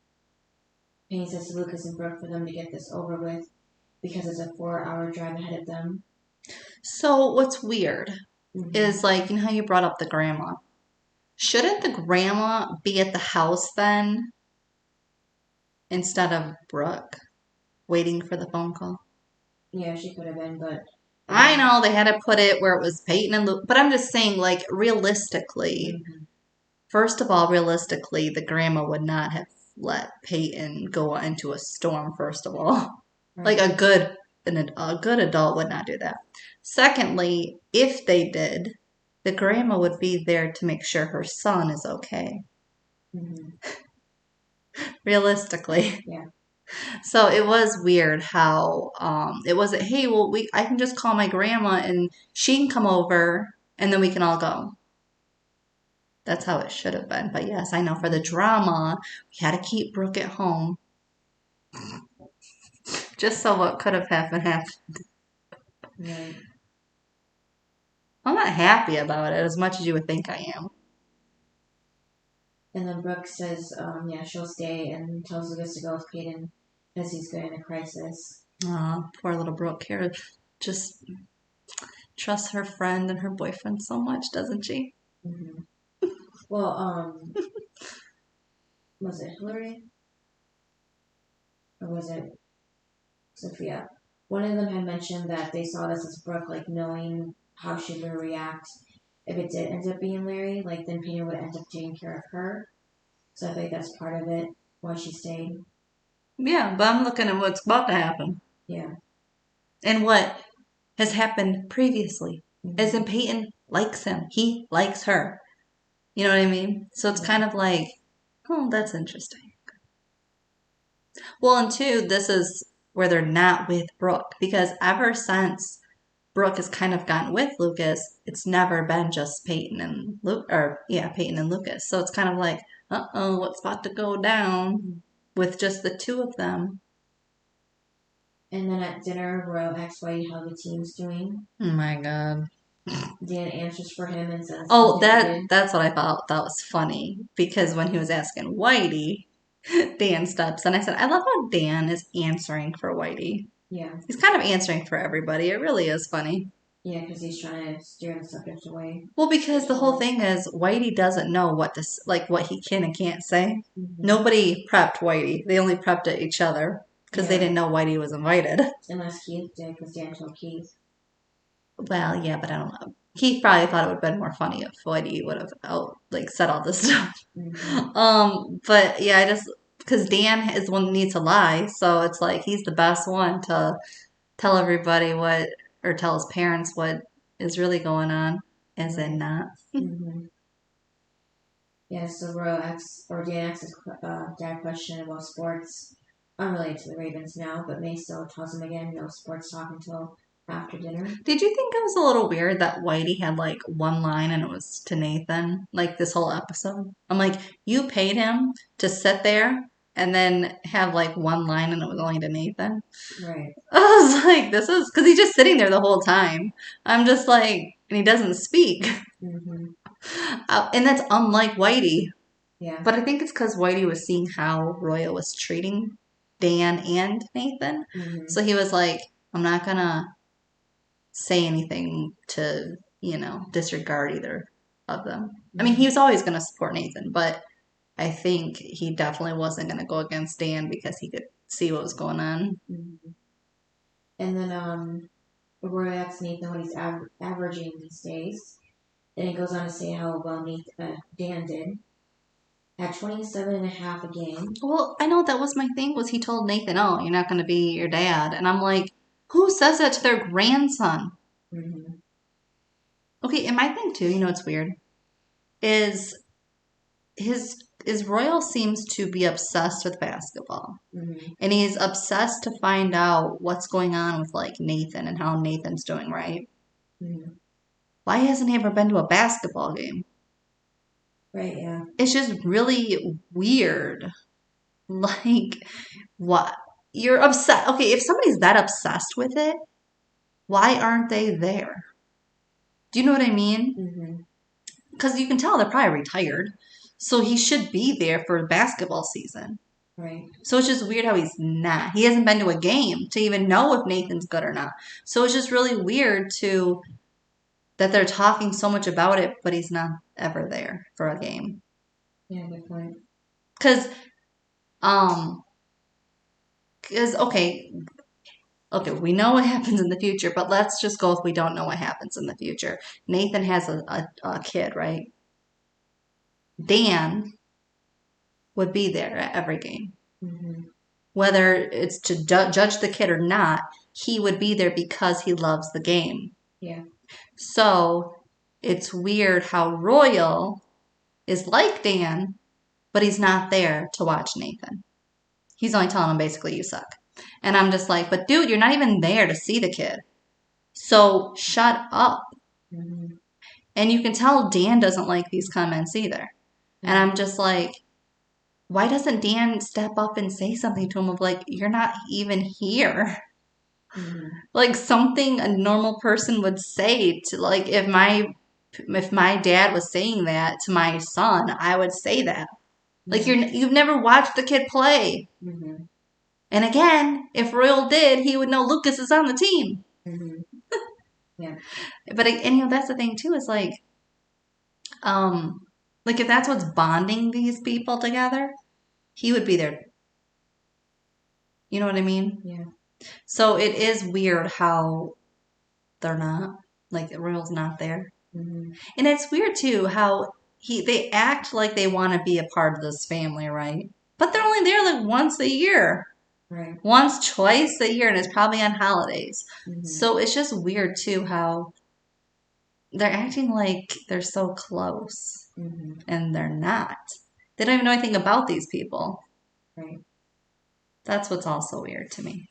Payne says to Lucas and Brooke for them to get this over with because it's a 4-hour drive ahead of them. So what's weird is how you brought up the grandma. Shouldn't the grandma be at the house then instead of Brooke waiting for the phone call? Yeah, she could have been, but... I know they had to put it where it was Peyton and Luke, but I'm just saying, realistically, first of all, realistically, the grandma would not have let Peyton go into a storm, first of all. Right. A good adult would not do that. Secondly, if they did, the grandma would be there to make sure her son is okay. Mm-hmm. Realistically. Yeah. So it was weird how it wasn't, hey, well, I can just call my grandma and she can come over and then we can all go. That's how it should have been. But yes, I know for the drama, we had to keep Brooke at home. Just so what could have happened. Right. I'm not happy about it as much as you would think I am. And then Brooke says, she'll stay and tells Lucas to go with Peyton because he's in a crisis. Aw, poor little Brooke here. Just trusts her friend and her boyfriend so much, doesn't she? Mm-hmm. Well, was it Hillary? Or was it Sophia? One of them had mentioned that they saw this as Brooke, knowing how she would react if it did end up being Larry. Then Peyton would end up taking care of her. So I think that's part of it, why she stayed. Yeah, but I'm looking at what's about to happen. Yeah. And what has happened previously. Mm-hmm. As in Peyton likes him. He likes her. You know what I mean? So it's kind of like, oh, that's interesting. Well, and two, this is where they're not with Brooke. Because ever since Brooke has kind of gotten with Lucas, it's never been just Peyton and Peyton and Lucas. So it's kind of like, uh-oh, what's about to go down with just the two of them? And then at dinner, Royal asks Whitey how the team's doing. Oh my God. Dan answers for him and says... Oh, that's what I thought that was funny. Because when he was asking Whitey, Dan steps and I said, I love how Dan is answering for Whitey. Yeah. He's kind of answering for everybody. It really is funny. Yeah, because he's trying to steer the subject away. Well, because the whole thing is Whitey doesn't know what he can and can't say. Mm-hmm. Nobody prepped Whitey. They only prepped each other because they didn't know Whitey was invited. Unless Keith did, because Dan told Keith. Well, yeah, but I don't know. Keith probably thought it would have been more funny if Whitey would have said all this stuff. Mm-hmm. But yeah, because Dan is the one that needs to lie, so it's like he's the best one to tell everybody or tell his parents what is really going on, as in not. Mm-hmm. Yeah, so Dan asks his dad question about sports, unrelated to the Ravens now, but May still tells him again no sports talk until after dinner. Did you think it was a little weird that Whitey had one line and it was to Nathan, this whole episode? I'm like, you paid him to sit there and then have one line and it was only to Nathan? Right. I was like, this is, because he's just sitting there the whole time. I'm just like, and he doesn't speak. Mm-hmm. And that's unlike Whitey. Yeah. But I think it's because Whitey was seeing how Roya was treating Dan and Nathan. Mm-hmm. So he was like, I'm not going to say anything to, disregard either of them. I mean, he was always going to support Nathan, but I think he definitely wasn't going to go against Dan because he could see what was going on. Mm-hmm. And then Roy asks Nathan what he's averaging these days. Then he goes on to say how well Dan did. At 27.5 a game. Well, I know that was my thing, was he told Nathan, oh, you're not going to be your dad. And I'm like, who says that to their grandson? Mm-hmm. Okay, and my thing too, it's weird, is Royal seems to be obsessed with basketball. Mm-hmm. And he's obsessed to find out what's going on with like Nathan and how Nathan's doing, right? Mm-hmm. Why hasn't he ever been to a basketball game? Right, yeah. It's just really weird. Like, what? You're obsessed. Okay, if somebody's that obsessed with it, why aren't they there? Do you know what I mean? Mm-hmm. Because you can tell they're probably retired. So he should be there for basketball season. Right. So it's just weird how he's not. He hasn't been to a game to even know if Nathan's good or not. So it's just really weird that they're talking so much about it, but he's not ever there for a game. Yeah, good point. Because okay, we know what happens in the future, but let's just go if we don't know what happens in the future. Nathan has a kid, right? Dan would be there at every game. Mm-hmm. Whether it's to judge the kid or not, he would be there because he loves the game. Yeah. So it's weird how Royal is like Dan, but he's not there to watch Nathan. He's only telling him basically, you suck. And I'm just like, but dude, you're not even there to see the kid. So shut up. Mm-hmm. And you can tell Dan doesn't like these comments either. Mm-hmm. And I'm just like, why doesn't Dan step up and say something to him of like, you're not even here? Mm-hmm. Like something a normal person would say to, like, if my dad was saying that to my son, I would say that. Like, you've never watched the kid play. Mm-hmm. And again, if Royal did, he would know Lucas is on the team. Mm-hmm. Yeah. But that's the thing too, is like if that's what's bonding these people together, he would be there. You know what I mean? Yeah. So it is weird how they're not, like, Royal's not there. Mm-hmm. And it's weird too how they act like they want to be a part of this family, right? But they're only there like once a year. Right. Once, twice a year, and it's probably on holidays. Mm-hmm. So it's just weird too how they're acting like they're so close. Mm-hmm. And they're not. They don't even know anything about these people. Right. That's what's also weird to me.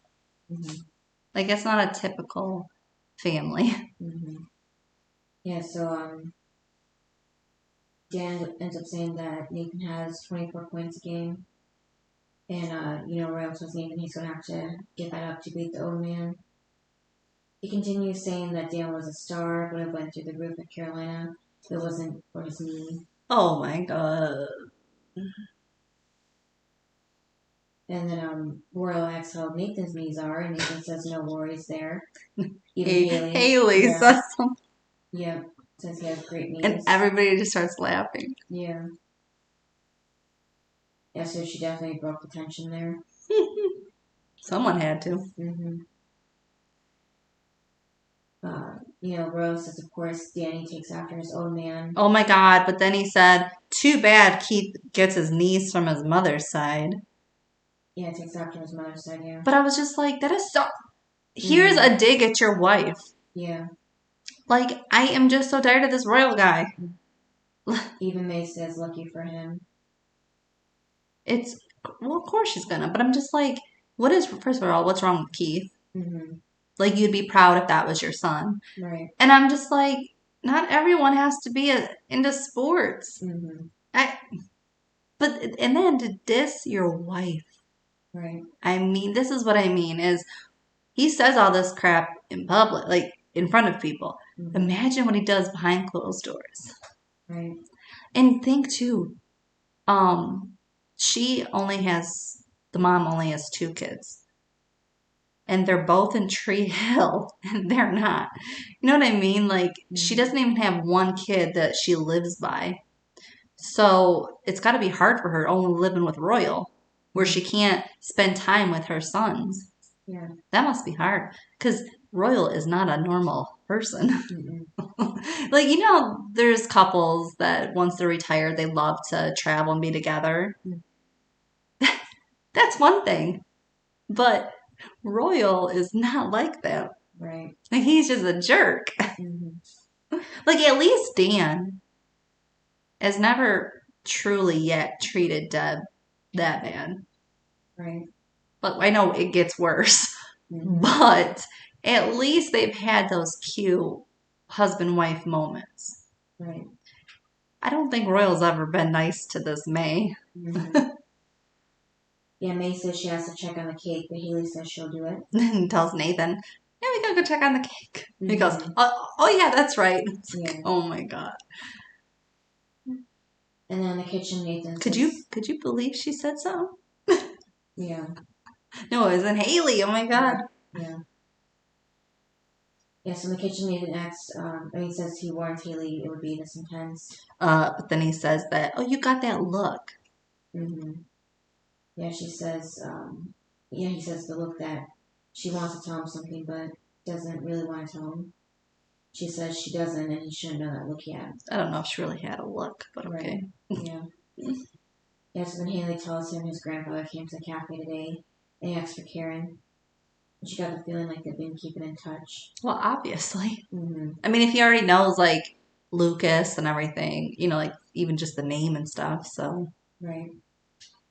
Mm-hmm. Like, it's not a typical family. Mm-hmm. Yeah, so Dan ends up saying that Nathan has 24 points a game. And, Royal tells Nathan he's going to have to get that up to beat the old man. He continues saying that Dan was a star, but it went through the roof at Carolina. It wasn't for his knee. Oh my god. And then Royal asks how Nathan's knees are, and Nathan says no worries there. Even Haley yeah. says something. Yeah, says he has great knees. And everybody just starts laughing. Yeah. Yeah, so she definitely broke the tension there. Someone had to. Mm-hmm. Royal says, of course, Danny takes after his own man. Oh my god, but then he said, too bad Keith gets his niece from his mother's side. Yeah, takes after his mother's side, yeah. But I was just like, that is so... Here's a dig at your wife. Yeah. Like, I am just so tired of this Royal guy. Even May says, lucky for him. Well, of course she's gonna, but I'm just like, first of all, what's wrong with Keith? Mm-hmm. Like, you'd be proud if that was your son. Right. And I'm just like, not everyone has to be into sports. Mm-hmm. And then to diss your wife. Right. I mean, this is what I mean, is he says all this crap in public, like, in front of people. Mm-hmm. Imagine what he does behind closed doors. Right. And think, too, the mom only has 2 kids. And they're both in Tree Hill, and they're not. You know what I mean? Like, she doesn't even have one kid that she lives by. So it's got to be hard for her only living with Royal, where she can't spend time with her sons. Yeah. That must be hard because Royal is not a normal person. Like, you know, there's couples that once they're retired, they love to travel and be together. That's one thing. But Royal is not like that. Right. Like, he's just a jerk. Like, at least Dan has never truly yet treated Deb that bad. Right. But I know it gets worse. But at least they've had those cute husband-wife moments. Right. I don't think Royal's ever been nice to this May. Yeah, May says she has to check on the cake, but Haley says she'll do it. And tells Nathan, yeah, we gotta go check on the cake. He goes, oh yeah, that's right. Yeah. Oh my God. And then in the kitchen, Nathan Could says... you believe she said so? Yeah. No, it was in Haley. Oh my God. Yeah. Yeah, so in the kitchen, Nathan asks, he says he warned Haley it would be this intense. But then he says that, oh, you got that look. Yeah, she says, he says the look that she wants to tell him something, but doesn't really want to tell him. She says she doesn't, and he shouldn't know that look yet. I don't know if she really had a look, but okay. Yeah. Yeah, so then Haley tells him his grandfather came to the cafe today, and he asked for Karen. And she got the feeling like they've been keeping in touch. Well, obviously. I mean, if he already knows, like, Lucas and everything, you know, like, even just the name and stuff, so. Right.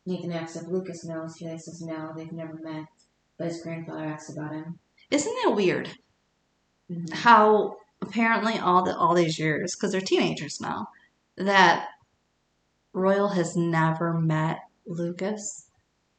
Nathan asks if Lucas knows. Haley says no, they've never met, but his grandfather asks about him. Isn't that weird? How apparently all these years, because they're teenagers now, that Royal has never met Lucas.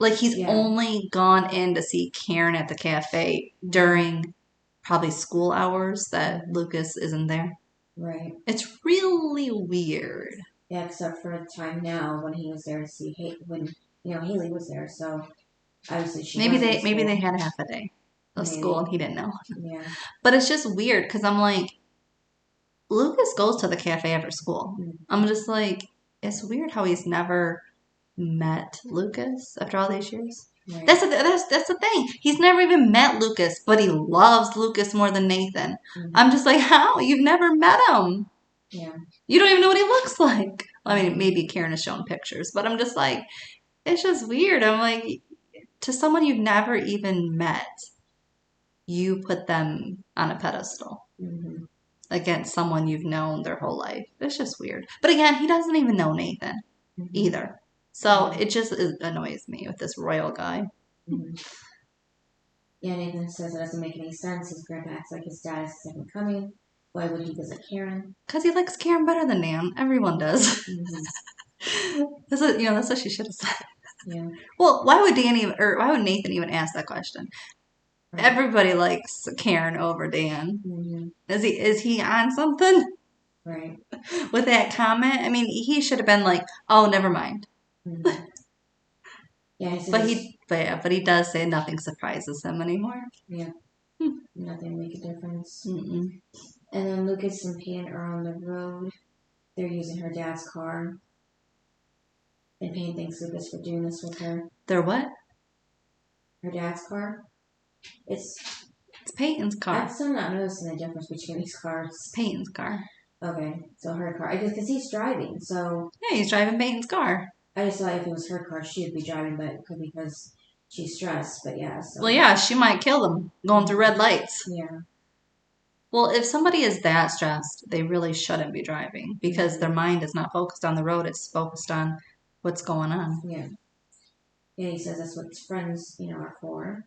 Like, he's only gone in to see Karen at the cafe during probably school hours that Lucas isn't there. Right. It's really weird. Yeah, except for the time now when he was there to see Haley was there, so obviously she maybe they had a half a day of school and he didn't know. Yeah. But it's just weird because I'm like, Lucas goes to the cafe after school. I'm just like, it's weird how he's never met Lucas after all these years. Right. That's the thing. He's never even met Lucas, but he loves Lucas more than Nathan. I'm just like, how? You've never met him. Yeah. You don't even know what he looks like. I mean, maybe Karen has shown pictures, but I'm just like, it's just weird. I'm like, to someone you've never even met, you put them on a pedestal against someone you've known their whole life. It's just weird. But again, he doesn't even know Nathan either. So it just annoys me with this Royal guy. Yeah, Nathan says it doesn't make any sense. His grandpa acts like his dad is the second coming. Why would he visit Karen? Because he likes Karen better than Dan. Everyone does. That's what she should have said. Yeah. Well, why would Nathan even ask that question? Right. Everybody likes Karen over Dan. Is he on something? Right. With that comment? I mean, he should have been like, oh, never mind. Yeah, but he does say nothing surprises him anymore. Yeah. Nothing make a difference. And then Lucas and Peyton are on the road. They're using her dad's car. And Peyton thanks Lucas for doing this with her. They're what? Her dad's car. It's Peyton's car. I'm still not noticing the difference between these cars. It's Peyton's car. Okay, so her car. I guess because he's driving, so... Yeah, he's driving Peyton's car. I just thought if it was her car, she'd be driving, but it could be because she's stressed, but yeah. So. Well, yeah, she might kill them going through red lights. Yeah. Well, if somebody is that stressed, they really shouldn't be driving because their mind is not focused on the road. It's focused on what's going on. Yeah. Yeah, he says that's what friends, are for.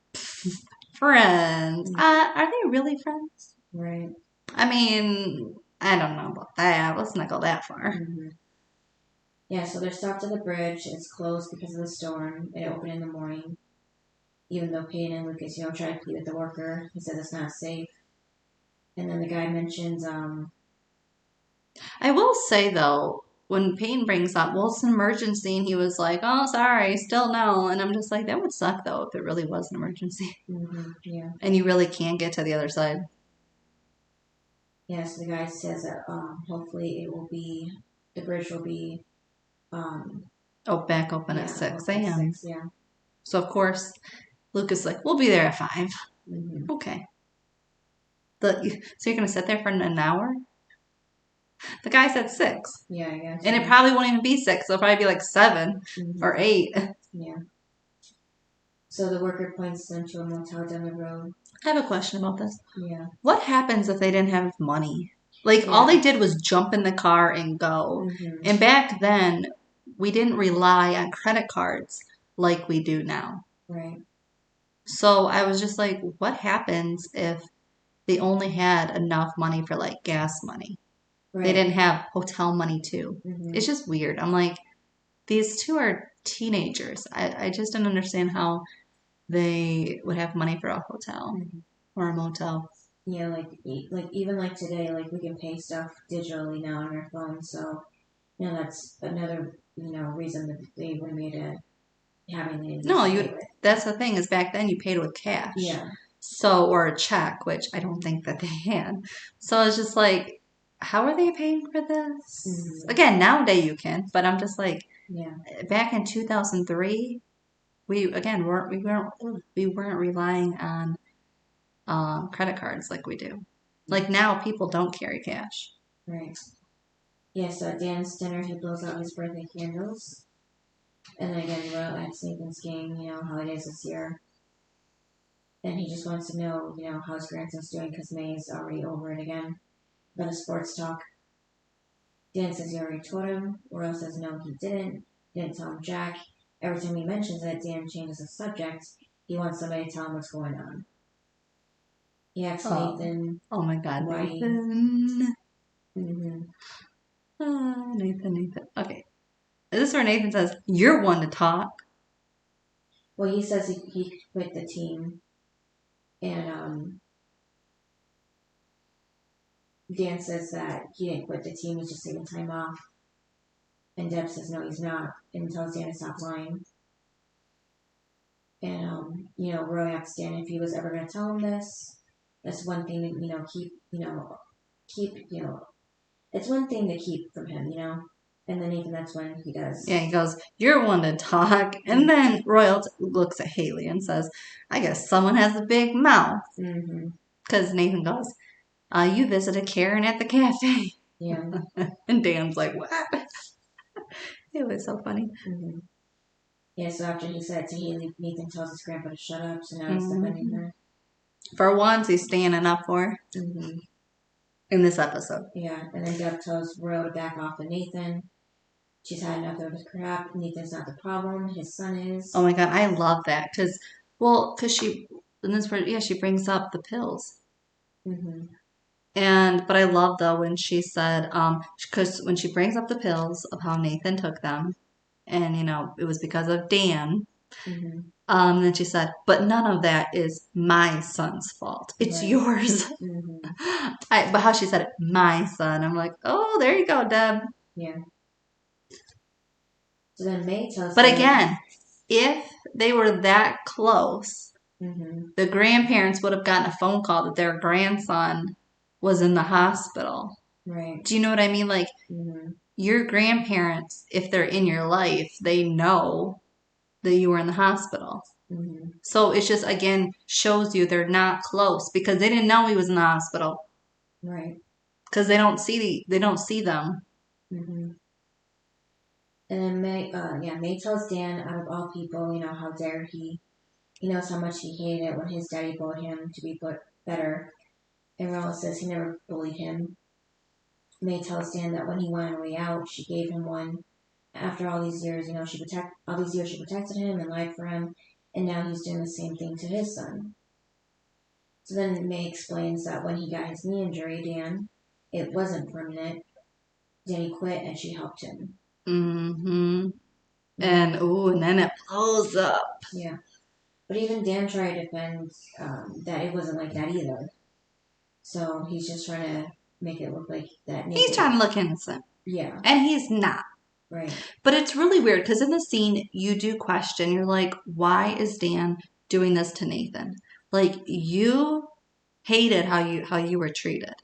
Friends. Are they really friends? Right. I mean, I don't know about that. Let's not go that far. Yeah, so they're stopped at the bridge. It's closed because of the storm. It opened in the morning. Even though Peyton and Lucas, tried to plead with the worker. He said it's not safe. And then the guy mentions, I will say, though, when Peyton brings up, well, it's an emergency, and he was like, oh, sorry, still no. And I'm just like, that would suck, though, if it really was an emergency. Yeah. And you really can't get to the other side. Yeah, so the guy says that hopefully the bridge will be back open at 6 a.m. 6, yeah. So, of course, Luke is like, we'll be there at 5. Mm-hmm. Okay. So you're going to sit there for an hour? The guy said 6. Yeah, I guess. And it probably won't even be 6. It'll probably be like 7 or 8. Yeah. So the worker points them to a motel down the road. I have a question about this. Yeah. What happens if they didn't have money? Like, all they did was jump in the car and go. Mm-hmm. And back then, we didn't rely on credit cards like we do now. Right. So I was just like, what happens if they only had enough money for like gas money? Right. They didn't have hotel money too. Mm-hmm. It's just weird. I'm like, these two are teenagers. I just don't understand how they would have money for a hotel or a motel. Yeah, like even like today, like we can pay stuff digitally now on our phone. So, that's another reason that they would have made it having the No, that's the thing is back then you paid with cash. Yeah. So or a check, which I don't think that they had. So it's just like, how are they paying for this? Mm-hmm. Again, nowadays you can, but I'm just like, yeah. Back in 2003, we weren't relying on credit cards like we do. Like now, people don't carry cash. Right. Yeah. So at Dan's dinner, he blows out his birthday candles, and then again, Royal asks Nathan's game, how it is this year. And he just wants to know, how his grandson's doing because May is already over it again. But a sports talk. Dan says he already told him. Royal says no, he didn't. Didn't tell him Jack. Every time he mentions it, Dan changes the subject. He wants somebody to tell him what's going on. He asks Nathan. Oh my God, why Nathan. Mm-hmm. Nathan. Okay. Is this where Nathan says, you're one to talk? Well, he says he quit the team. And Dan says that he didn't quit the team, he's just taking time off. And Deb says no, he's not, and tells Dan to stop lying. And, Roy asks Dan if he was ever going to tell him this. That's one thing to, keep, it's one thing to keep from him, And then Nathan, that's when he does. Yeah, he goes, you're one to talk. And then Royal looks at Haley and says, I guess someone has a big mouth. Because Nathan goes, you visited Karen at the cafe. Yeah. And Dan's like, what? It was so funny. Mm-hmm. Yeah, so after he said it to Haley, Nathan tells his grandpa to shut up, so now he's defending her. For once, he's standing up for her in this episode. Yeah, and then Deb tells Royal to back off of Nathan. She's had enough of his crap. Nathan's not the problem. His son is. Oh my God, I love that. Because she brings up the pills. But I love though when she said, because when she brings up the pills of how Nathan took them, and it was because of Dan. Then she said, but none of that is my son's fault. It's yours. But how she said it, my son. I'm like, oh, there you go, Deb. Yeah. So then May tells. But again, if they were that close, the grandparents would have gotten a phone call that their grandson was in the hospital. Right. Do you know what I mean? Like, your grandparents, if they're in your life, they know that you were in the hospital. So it's just, again, shows you they're not close because they didn't know he was in the hospital. Right. Because they don't see them. And then May tells Dan, out of all people, how dare he. He knows how much he hated it when his daddy bullied him to be better. And Ronald says he never bullied him. May tells Dan that when he wanted a way out, she gave him one. After all these years, she protected him and lied for him, and now he's doing the same thing to his son. So then May explains that when he got his knee injury, Dan, it wasn't permanent. Danny quit and she helped him. And then it blows up. Yeah. But even Dan tried to defend that it wasn't like that either. So he's just trying to make it look like that. He's trying to look innocent. Yeah. And he's not. Right. But it's really weird because in the scene, you do question. You're like, why is Dan doing this to Nathan? Like, you hated how you were treated.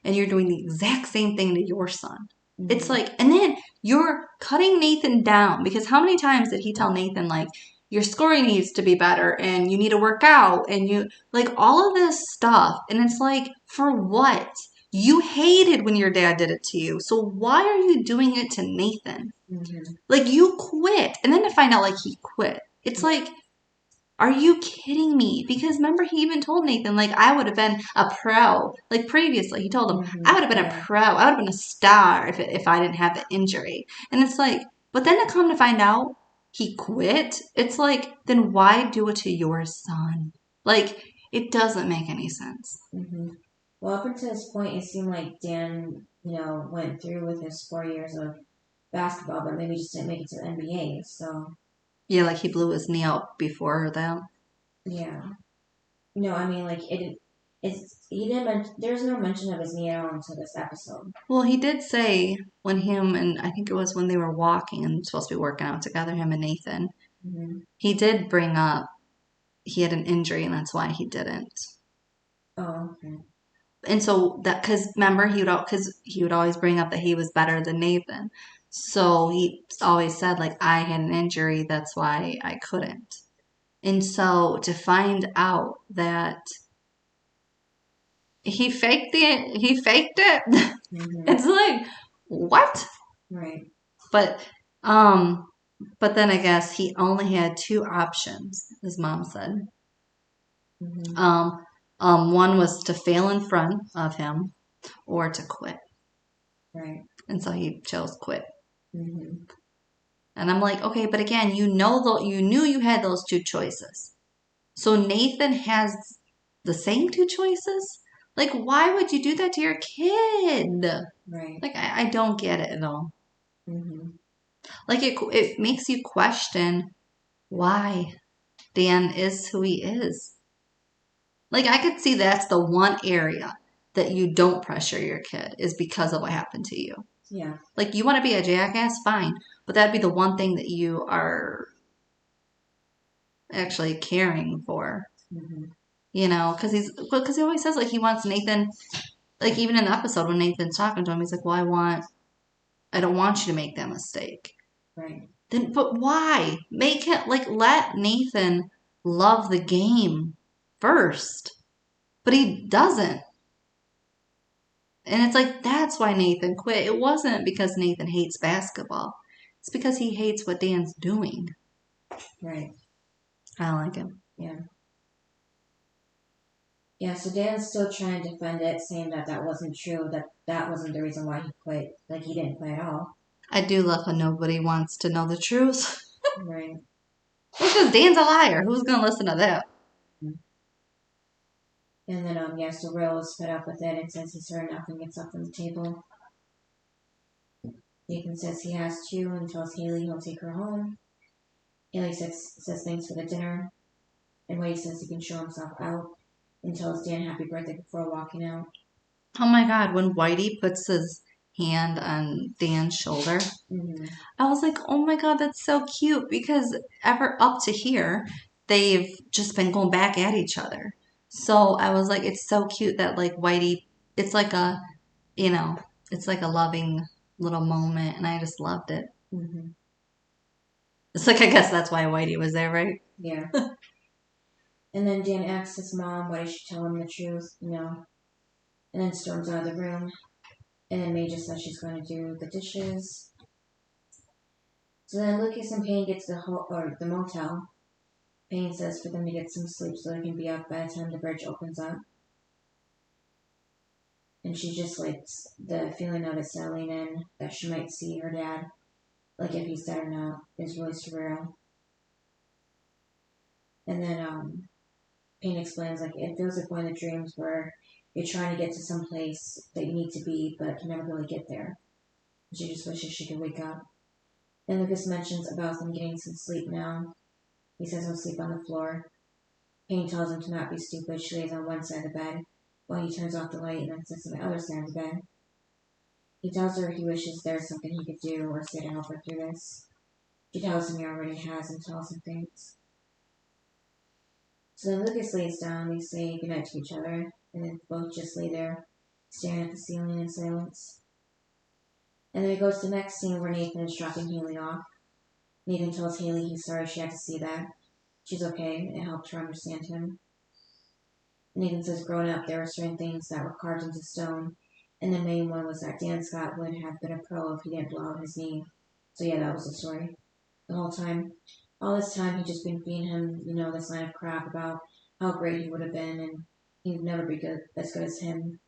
And you're doing the exact same thing to your son. It's like, and then you're cutting Nathan down because how many times did he tell Nathan, like, your scoring needs to be better and you need to work out and you, like, all of this stuff. And it's like, for what? You hated when your dad did it to you. So why are you doing it to Nathan? Like, you quit. And then to find out, like, he quit. It's like, are you kidding me? Because remember, he even told Nathan, like, I would have been a pro. Like, previously, he told him, I would have been a pro. I would have been a star if I didn't have the injury. And it's like, but then to come to find out he quit, it's like, then why do it to your son? Like, it doesn't make any sense. Well, up until this point, it seemed like Dan, went through with his 4 years of basketball, but maybe just didn't make it to the NBA, so. Yeah, like he blew his knee out before that. Yeah. No, I mean, like, he didn't there's no mention of his knee at all until this episode. Well, he did say when him and I think it was when they were walking and supposed to be working out together, him and Nathan, he did bring up he had an injury and that's why he didn't. Oh, okay. And so that, because remember, he would always bring up that he was better than Nathan. So he always said, like, I had an injury, that's why I couldn't. And so to find out that he faked it, it's like, what? Right. But then I guess he only had two options, his mom said. One was to fail in front of him or to quit. Right. And so he chose quit. And I'm like, okay, but again, you knew you had those two choices. So Nathan has the same two choices? Like, why would you do that to your kid? Right. Like, I don't get it at all. Like, it makes you question why Dan is who he is. Like, I could see that's the one area that you don't pressure your kid is because of what happened to you. Yeah. Like, you want to be a jackass? Fine. But that'd be the one thing that you are actually caring for. Because he always says, like, he wants Nathan, like, even in the episode when Nathan's talking to him, he's like, well, I don't want you to make that mistake. Right. Then, but why? Make it, like, let Nathan love the game first. But he doesn't. And it's like, that's why Nathan quit. It wasn't because Nathan hates basketball. It's because he hates what Dan's doing. Right. I don't like him. Yeah. Yeah, so Dan's still trying to defend it, saying that wasn't true, that wasn't the reason why he quit. Like, he didn't quit at all. I do love how nobody wants to know the truth. Right. Well, because Dan's a liar. Who's going to listen to that? And then, so Will is fed up with it and says he's heard enough and gets up from the table. Nathan says he has to and tells Haley he'll take her home. Haley says thanks for the dinner. And Wade says he can show himself out and tells Dan happy birthday before walking out. Oh my God, when Whitey puts his hand on Dan's shoulder, I was like, oh my God, that's so cute because ever up to here, they've just been going back at each other. So I was like, it's so cute that like Whitey, it's like it's like a loving little moment and I just loved it. It's like, I guess that's why Whitey was there, right? Yeah. And then Dan asks his mom why she tell him the truth, and then storms out of the room. And then May just says she's going to do the dishes. So then Lucas and Payne get to the motel. Payne says for them to get some sleep so they can be up by the time the bridge opens up. And she just like the feeling of it settling in that she might see her dad, like if he's dead or not, is really surreal. And then Payne explains like it feels like one of the dreams where you're trying to get to some place that you need to be but can never really get there. And she just wishes she could wake up. And Lucas mentions about them getting some sleep now. He says he'll sleep on the floor. Payne tells him to not be stupid. She lays on one side of the bed while he turns off the light and then sits on the other side of the bed. He tells her he wishes there's something he could do or say to help her through this. She tells him he already has and tells him thanks. So then Lucas lays down, they say goodnight to each other, and then both just lay there, staring at the ceiling in silence. And then it goes to the next scene where Nathan is dropping Haley off. Nathan tells Haley he's sorry she had to see that. She's okay. It helped her understand him. Nathan says growing up, there were certain things that were carved into stone. And the main one was that Dan Scott would have been a pro if he didn't blow out his knee. So yeah, that was the story. The whole time. All this time, he'd just been feeding him, this line of crap about how great he would have been and he'd never be as good as him.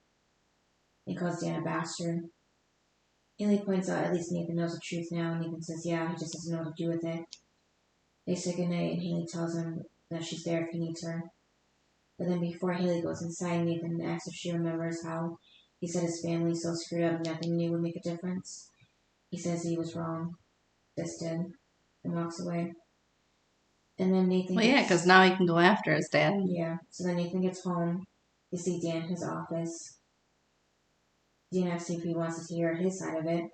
He calls Dan a bastard. Haley points out at least Nathan knows the truth now, and Nathan says, yeah, he just doesn't know what to do with it. They say goodnight, and Haley tells him that she's there if he needs her. But then before Haley goes inside, Nathan asks if she remembers how he said his family's so screwed up and nothing new would make a difference. He says he was wrong. This did. And walks away. And then Nathan Well, yeah, because now he can go after his dad. Yeah, so then Nathan gets home. You see Dan in his office. Dan asks if he wants to hear his side of it.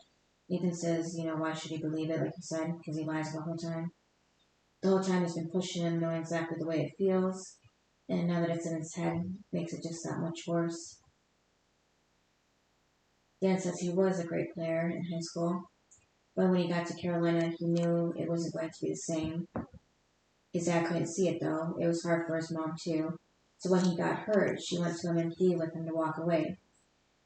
Nathan says, why should he believe it, like you said, because he lies the whole time. The whole time he's been pushing him, knowing exactly the way it feels. And now that it's in his head, makes it just that much worse. Dan says he was a great player in high school. But when he got to Carolina, he knew it wasn't going to be the same. His dad couldn't see it, though. It was hard for his mom, too. So when he got hurt, she went to him and pleaded with him to walk away.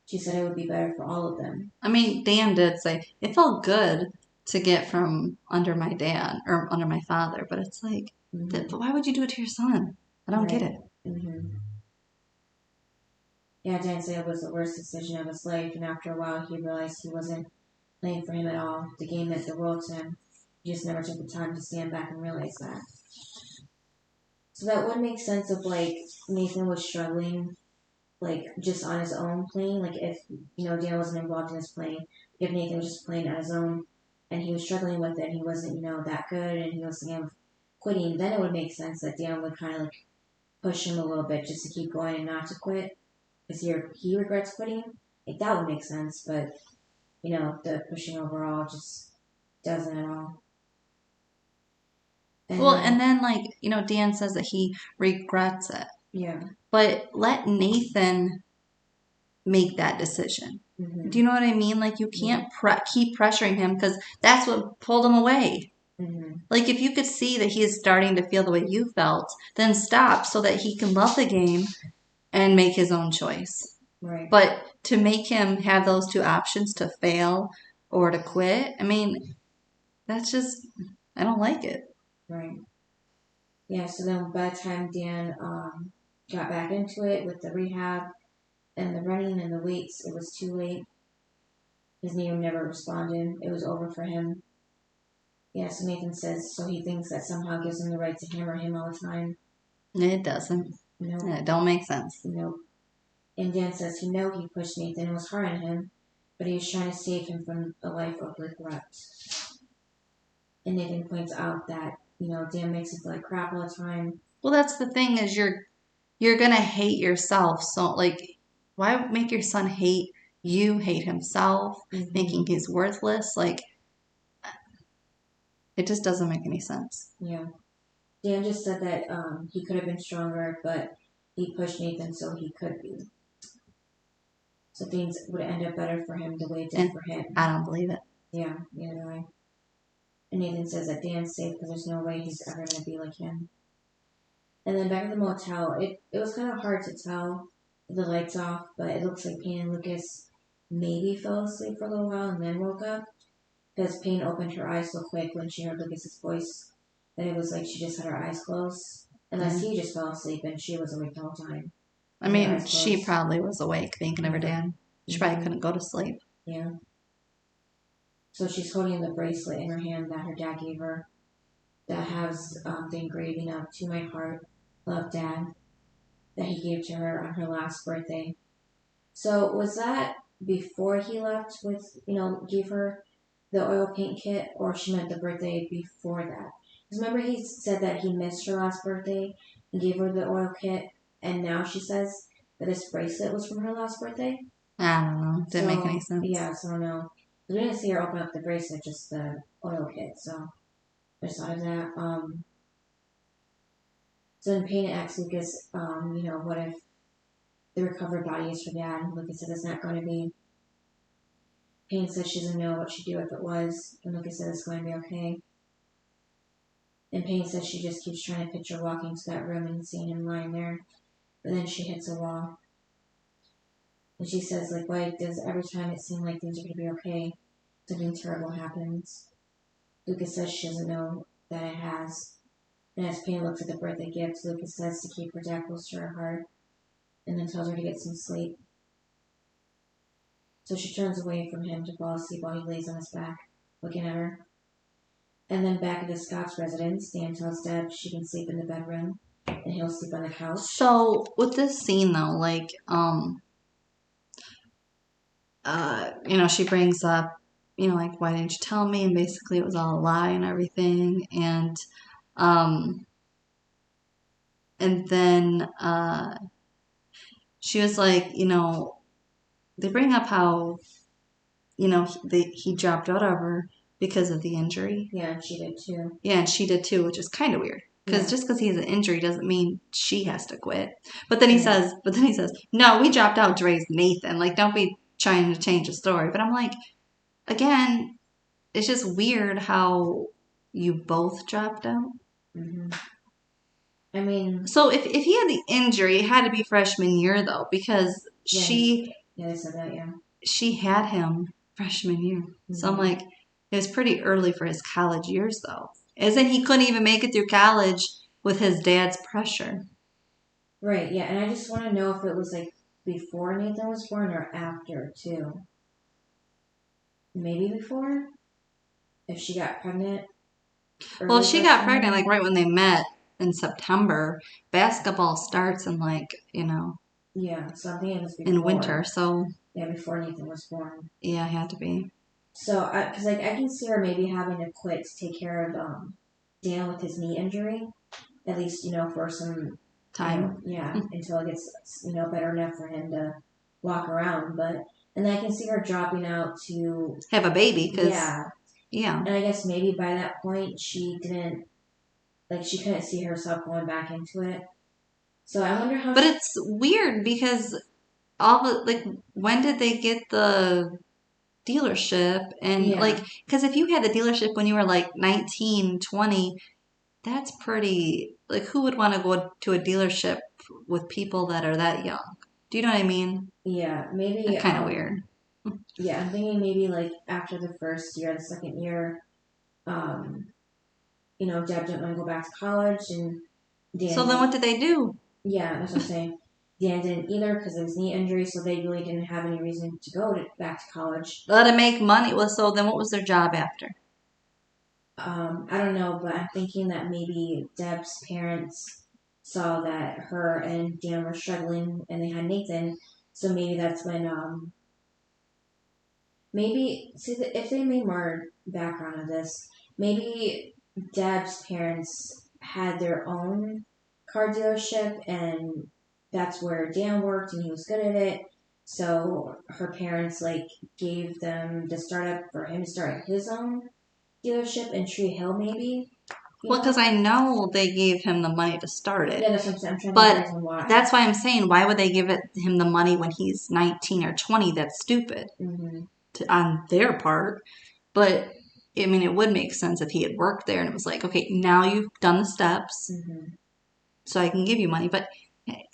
She said it would be better for all of them. I mean, Dan did say, it felt good to get from under my dad, or under my father, but it's like, but why would you do it to your son? I don't get it. Yeah, Dan said it was the worst decision of his life, and after a while he realized he wasn't playing for him at all. The game meant the world to him. He just never took the time to stand back and realize that. So that would make sense of, Nathan was struggling, just on his own playing. If, Dan wasn't involved in his playing. If Nathan was just playing on his own and he was struggling with it, he wasn't, that good, and he was thinking of quitting, then it would make sense that Dan would kind of, push him a little bit just to keep going and not to quit. Because he regrets quitting. That would make sense, but, the pushing overall just doesn't at all. And then, Dan says that he regrets it. Yeah. But let Nathan make that decision. Mm-hmm. Do you know what I mean? You can't keep pressuring him because that's what pulled him away. Mm-hmm. If you could see that he is starting to feel the way you felt, then stop so that he can love the game and make his own choice. Right. But to make him have those two options to fail or to quit, that's just, I don't like it. Right. Yeah, so then by the time Dan got back into it with the rehab and the running and the weights, it was too late. His knee never responded. It was over for him. Yeah, so Nathan says, so he thinks that somehow gives him the right to hammer him all the time. It doesn't. No. It don't make sense. No. And Dan says he pushed Nathan and was hard on him, but he was trying to save him from a life of regret. And Nathan points out that, Dan makes him feel like crap all the time. Well, that's the thing is you're going to hate yourself. So, why make your son hate you, hate himself, thinking he's worthless? It just doesn't make any sense. Yeah. Dan just said that he could have been stronger, but he pushed Nathan so he could be. So things would end up better for him the way it did for him. I don't believe it. Yeah, neither do I. And Nathan says that Dan's safe because there's no way he's ever going to be like him. And then back at the motel, it was kind of hard to tell with the lights off, but it looks like Peyton and Lucas maybe fell asleep for a little while and then woke up. Because Peyton opened her eyes so quick when she heard Lucas's voice that it was like she just had her eyes closed. Unless he just fell asleep and she was awake the whole time. She probably was awake thinking of her dad. She probably couldn't go to sleep. Yeah. So she's holding the bracelet in her hand that her dad gave her that has the engraving of "To My Heart, Love Dad" that he gave to her on her last birthday. So was that before he left with, gave her the oil paint kit, or she meant the birthday before that? Because remember he said that he missed her last birthday and gave her the oil kit, and now she says that this bracelet was from her last birthday? I don't know. Didn't make any sense. Yeah, so I don't know. We didn't see her open up the bracelet, just the oil kit, so I just thought of that. So then Peyton asks Lucas, what if the recovered body is for Dad? And Lucas said it's not going to be. Peyton says she doesn't know what she'd do if it was, and Lucas says it's going to be okay. And Peyton says she just keeps trying to picture walking to that room and seeing him lying there, but then she hits a wall. And she says, like, why does every time it seem like things are going to be okay, something terrible happens? Lucas says she doesn't know that it has. And as Peyton looks at the birthday gift, Lucas says to keep her dad close to her heart, and then tells her to get some sleep. So she turns away from him to fall asleep while he lays on his back, looking at her. And then back at the Scott's residence, Dan tells Deb she can sleep in the bedroom, and he'll sleep on the couch. So with this scene though, like, she brings up, like, why didn't you tell me? And basically it was all a lie and everything. And then she was like, they bring up how, he dropped out of her because of the injury. Yeah, and she did too. Yeah, and she did too, which is kind of weird. Because just because he has an injury doesn't mean she has to quit. But then he says, no, we dropped out to raise Nathan. Like, don't be trying to change the story. But I'm like, again, it's just weird how you both dropped out. Mm-hmm. I mean... So if he had the injury, it had to be freshman year, though, because Yeah, they said that, yeah. She had him freshman year. Mm-hmm. So I'm like, it was pretty early for his college years, though. As in, he couldn't even make it through college with his dad's pressure. Right, yeah, and I just want to know if it was, like, before Nathan was born or after, too. Maybe before? If she got pregnant? Well, she got pregnant, like, right when they met in September. Basketball starts in, like, Yeah, so I'm thinking it was before. In winter, so... Yeah, before Nathan was born. Yeah, it had to be. So, because I can see her maybe having to quit to take care of Dan with his knee injury, at least, for some time. Until it gets, better enough for him to walk around. And then I can see her dropping out to have a baby. Yeah. And I guess maybe by that point she couldn't see herself going back into it. So I wonder how. But it's weird because when did they get the dealership? And because if you had the dealership when you were like 19, 20, that's pretty, like, who would want to go to a dealership with people that are that young? Do you know what I mean? Yeah, maybe. That's kind of weird. Yeah, I'm thinking maybe like after the first year, the second year, Deb didn't want to go back to college, and Dan. So then what did they do? Yeah, that's what I'm saying. Dan didn't either because of his knee injury, so they really didn't have any reason to go back to college. Let him make money. Well, so then what was their job after? I don't know, but I'm thinking that maybe Deb's parents saw that her and Dan were struggling and they had Nathan, so maybe that's when, if they made more background of this, maybe Deb's parents had their own car dealership and that's where Dan worked and he was good at it. So her parents gave them the startup for him to start his own dealership in Tree Hill, maybe. Well, because I know they gave him the money to start it. Yeah, that's what I'm trying but to reason why. That's why I'm saying, why would they give him the money when he's 19 or 20? That's stupid on their part. But I mean, it would make sense if he had worked there and it was like, okay, now you've done the steps, so I can give you money. But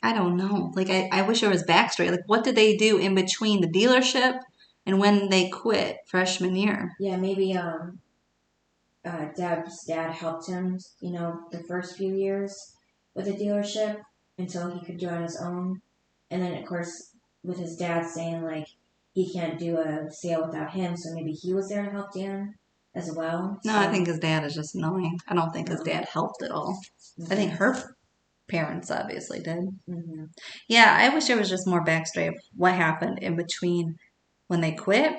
I don't know. I wish there was backstory. What did they do in between the dealership and when they quit freshman year? Yeah, maybe Deb's dad helped him, the first few years with the dealership until he could do it on his own. And then, of course, with his dad saying, he can't do a sale without him, so maybe he was there to help Dan as well. No, I think his dad is just annoying. I don't think his dad helped at all. I think her parents obviously did. Yeah, I wish there was just more backstory of what happened in between when they quit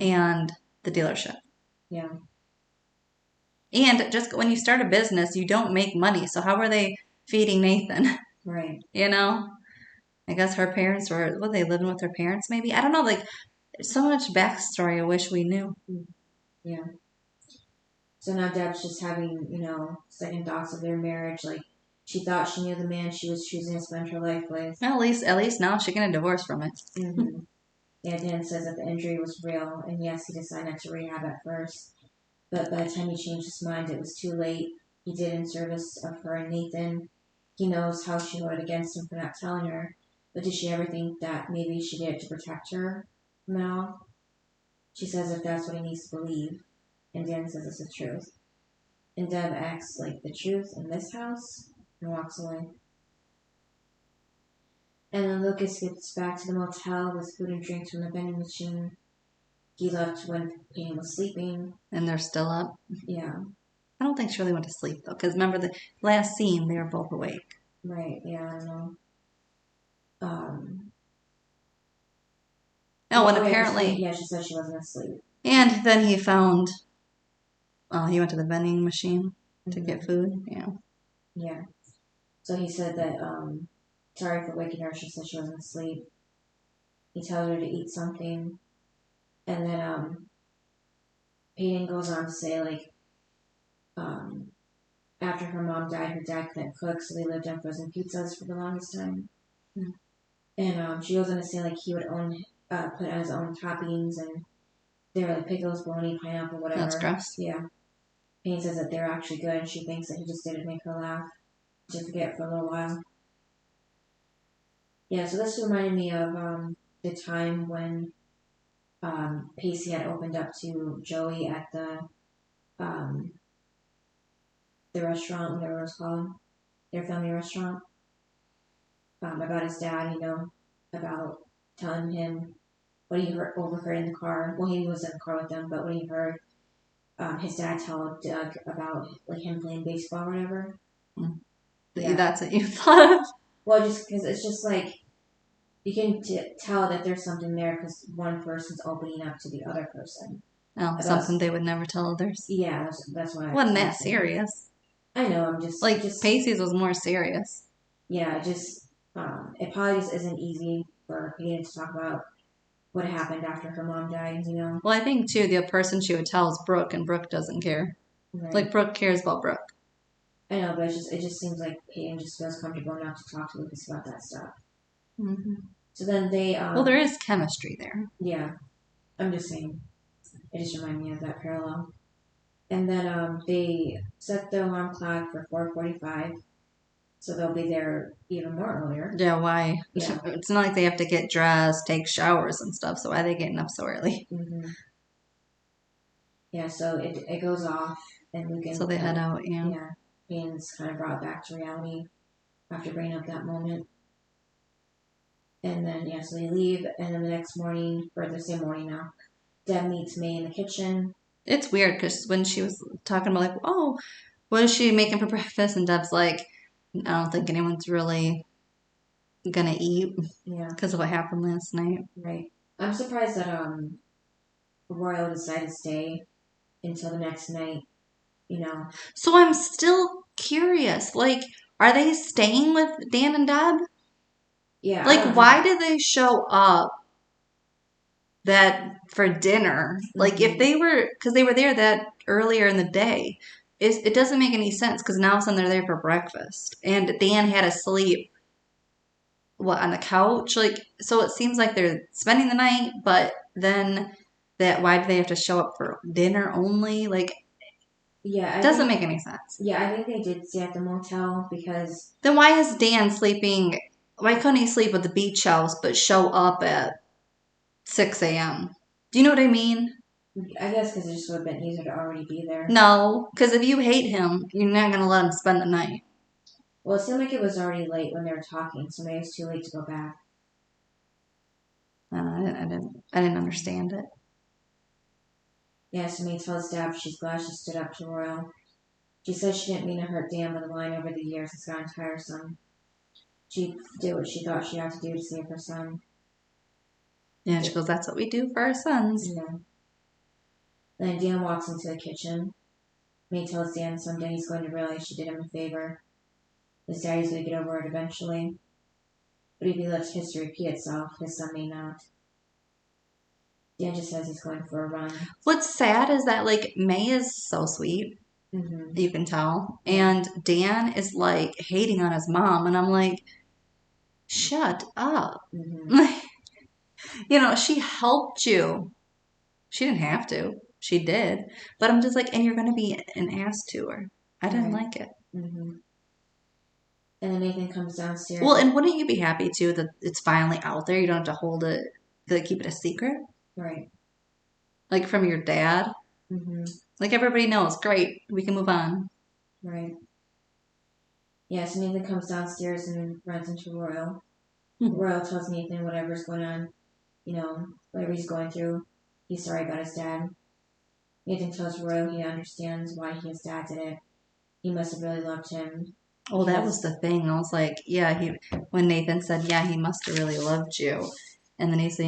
and the dealership. Yeah. And just when you start a business, you don't make money. So how were they feeding Nathan? Right. I guess her parents were they living with their parents maybe? I don't know. There's so much backstory I wish we knew. Yeah. So now Deb's just having, second thoughts of their marriage. She thought she knew the man she was choosing to spend her life with. Well, at least now she's getting a divorce from it. Yeah, Dan says that the injury was real, and yes, he decided not to rehab at first. But by the time he changed his mind, it was too late. He did in service of her and Nathan. He knows how she voted against him for not telling her, but did she ever think that maybe she did it to protect her from it all? She says if that's what he needs to believe, and Dan says it's the truth. And Deb acts like the truth in this house and walks away. And then Lucas gets back to the motel with food and drinks from the vending machine. He left when Peyton was sleeping. And they're still up. Yeah. I don't think she really went to sleep, though, because remember the last scene, they were both awake. Right, yeah, I know. Oh, and apparently... Yeah, she said she wasn't asleep. And then he found... he went to the vending machine to get food, yeah. Yeah. So he said that, sorry for waking her, she said she wasn't asleep. He tells her to eat something. And then, Peyton goes on to say, like, after her mom died, her dad couldn't cook, so they lived on frozen pizzas for the longest time. Mm. And she goes on to say, like, he would put on his own toppings, and they were like pickles, bologna, pineapple, whatever. That's gross. Yeah. Payne says that they're actually good, and she thinks that he just did it to make her laugh, to forget for a little while. Yeah, so this reminded me of the time when Pacey had opened up to Joey at the restaurant, whatever it was called, their family restaurant, about his dad, about telling him what he overheard in the car. Well, he was in the car with them, but when he heard his dad tell Doug about like him playing baseball or whatever. Mm. Yeah. That's what you thought of? Well, just because it's just like you can tell that there's something there because one person's opening up to the other person. Oh, something they would never tell others. Yeah, that's why. Wasn't that serious? I know. I'm just like Pacey's was more serious. Yeah, it probably just isn't easy for Peyton to talk about what happened after her mom died. Well, I think too the person she would tell is Brooke, and Brooke doesn't care. Right. Like Brooke cares about Brooke. I know, but it just seems like Peyton just feels comfortable enough to talk to Lucas about that stuff. Mm-hmm. So then they. Well, there is chemistry there. Yeah, I'm just saying. It just reminded me of that parallel. And then they set the alarm clock for 4:45, so they'll be there even more earlier. Yeah, why? Yeah. It's not like they have to get dressed, take showers and stuff, so why are they getting up so early? Mm-hmm. Yeah, so it goes off, and we can... So they head out, yeah. Yeah, Payne's kind of brought back to reality after bringing up that moment. And then, yeah, so they leave, and then the next morning, or the same morning now, Deb meets May in the kitchen. It's weird because when she was talking about like, oh, what is she making for breakfast? And Deb's like, I don't think anyone's really gonna eat. Yeah. Because of what happened last night. Right. I'm surprised that Royal decided to stay until the next night, So I'm still curious. Like, are they staying with Dan and Deb? Yeah. Like, why did they show up for dinner? Mm-hmm. Like, if they were, because they were there that earlier in the day, it doesn't make any sense because now all of a sudden they're there for breakfast. And Dan had to sleep, on the couch? Like, so it seems like they're spending the night, but then why do they have to show up for dinner only? Like, yeah, it doesn't make any sense. Yeah, I think they did stay at the motel because... Then why is Dan sleeping... Why couldn't he sleep at the beach house but show up at 6 a.m.? Do you know what I mean? I guess because it just would have been easier to already be there. No, because if you hate him, you're not going to let him spend the night. Well, it seemed like it was already late when they were talking, so maybe it's too late to go back. I didn't understand it. Yeah, so May tells Deb she's glad she stood up to Royal. She says she didn't mean to hurt Dan, but the line over the years has gotten tiresome. She did what she thought she had to do to save her son. Yeah, she goes, that's what we do for our sons. Yeah. Then Dan walks into the kitchen. May tells Dan someday he's going to realize she did him a favor. His daddy's going to get over it eventually. But if he lets history repeat itself, his son may not. Dan just says he's going for a run. What's sad is that, like, May is so sweet. Mm-hmm. You can tell. And Dan is, like, hating on his mom. And I'm like, shut up. Mm-hmm. She helped you. She didn't have to. She did. But I'm just like, and you're going to be an ass to her. I didn't Right. like it. Mm-hmm. And then Nathan comes downstairs. Well, and wouldn't you be happy too that it's finally out there? You don't have to hold it, to keep it a secret? Right. Like from your dad? Mm-hmm. Like everybody knows. Great. We can move on. Right. Yeah, so Nathan comes downstairs and runs into Royal. Mhm. Royal tells Nathan whatever's going on, whatever he's going through, he's sorry about his dad. Nathan tells Royal he understands why his dad did it. He must have really loved him. Oh, that was the thing. I was like, yeah, when Nathan said, yeah, he must have really loved you. And then he said,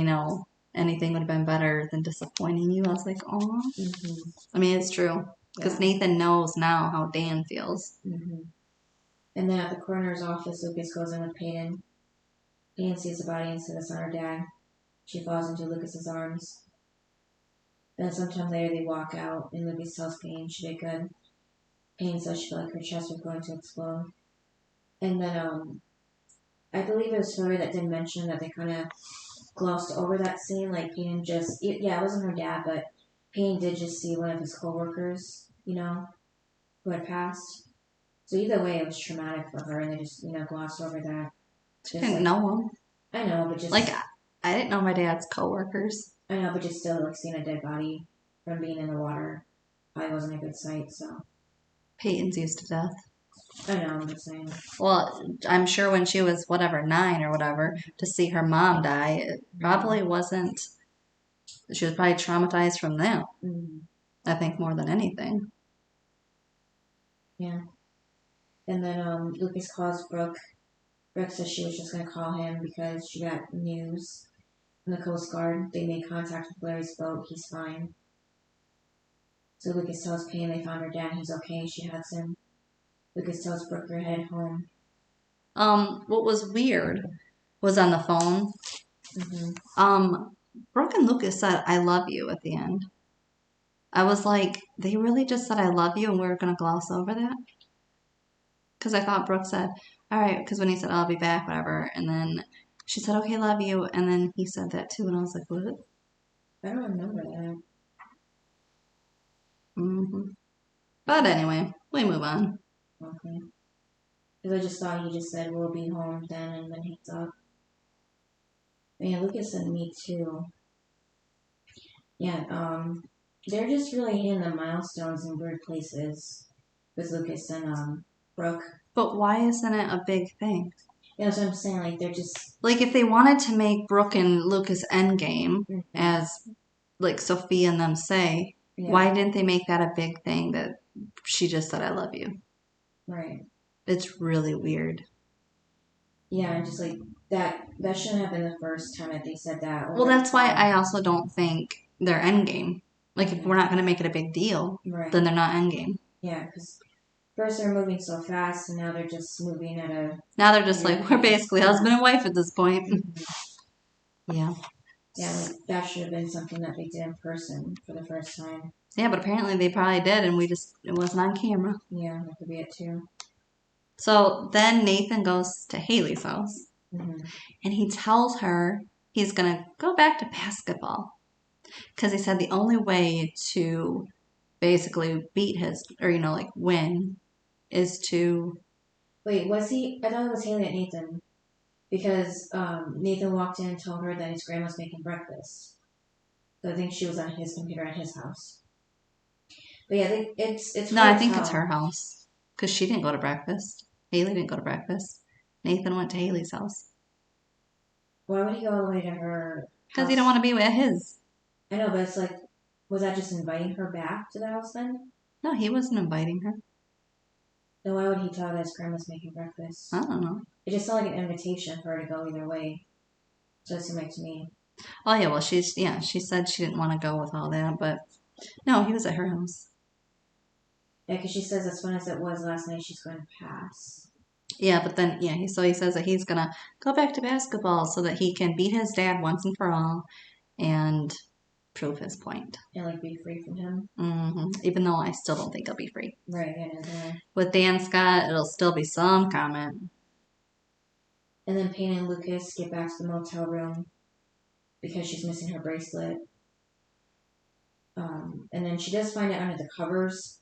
anything would have been better than disappointing you. I was like, oh. Mm-hmm. I mean, it's true. Because Yeah. Nathan knows now how Dan feels. Mm-hmm. And then at the coroner's office, Lucas goes in with Peyton. Peyton sees the body and says it's not her dad. She falls into Lucas's arms. Then sometime later they walk out, and Lucas tells Peyton she did good. Peyton says she felt like her chest was going to explode. And then I believe it was Hillary that did mention that they kind of glossed over that scene. Like Peyton it wasn't her dad, but Peyton did just see one of his coworkers, who had passed. So either way, it was traumatic for her, and they just, glossed over that. She didn't know him. I know, but just like I didn't know my dad's coworkers. I know, but just still, like seeing a dead body from being in the water probably wasn't a good sight. So Peyton's used to death. I know, I'm just saying. Well, I'm sure when she was 9 or whatever, to see her mom die, it probably wasn't. She was probably traumatized from that. Mm-hmm. I think more than anything. Yeah. And then Lucas calls Brooke. Brooke says she was just going to call him because she got news from the Coast Guard. They made contact with Larry's boat. He's fine. So Lucas tells Payne they found her dad. He's okay. She hugs him. Lucas tells Brooke they're headed home. What was weird was on the phone. Mm-hmm. Brooke and Lucas said, "I love you" at the end. I was like, they really just said, "I love you," and we were going to gloss over that? Because I thought Brooke said, all right, because when he said, I'll be back, whatever, and then she said, okay, love you, and then he said that too, and I was like, what? I don't remember that. Mm-hmm. But anyway, we move on. Okay. Because I just thought he just said, we'll be home then, and then hangs up. Man, Lucas and me too. Yeah, they're just really hitting the milestones in weird places with Lucas and Brooke. But why isn't it a big thing? Yeah, that's what I'm saying. Like, they're just... Like, if they wanted to make Brooke and Lucas endgame, as, like, Sophia and them say, why didn't they make that a big thing that she just said, I love you? Right. It's really weird. Yeah, and just, like, that shouldn't have been the first time that they said that. Well, that's why I also don't think they're endgame. Like, if we're not going to make it a big deal, then they're not endgame. Yeah, because first they're moving so fast, and now they're just moving at a... Now they're just like, we're basically husband and wife at this point. Mm-hmm. Yeah. Yeah, like, that should have been something that they did in person for the first time. Yeah, but apparently they probably did, and it wasn't on camera. Yeah, that could be it too. So then Nathan goes to Haley's house, and he tells her he's going to go back to basketball. Because he said the only way to basically beat win is to... Wait, was he? I thought it was Haley at Nathan. Because Nathan walked in and told her that his grandma's making breakfast. So I think she was on his computer at his house. But yeah, I think it's No, I think it's her house. Because she didn't go to breakfast. Haley didn't go to breakfast. Nathan went to Haley's house. Why would he go all the way to her house? Because he don't want to be at his. I know, but it's like, was that just inviting her back to the house then? No, he wasn't inviting her. Then why would he tell her that his grandma's making breakfast? I don't know. It just sounded like an invitation for her to go either way. So it seemed like to me. Oh, yeah, well, she said she didn't want to go with all that, but no, he was at her house. Yeah, because she says as fun as it was last night, she's going to pass. Yeah, but then, he says that he's going to go back to basketball so that he can beat his dad once and for all and prove his point. And, like, be free from him. Mm-hmm. Even though I still don't think he'll be free. Right, yeah. With Dan Scott, it'll still be some comment. And then Payne and Lucas get back to the motel room. because she's missing her bracelet. And then she does find it under the covers.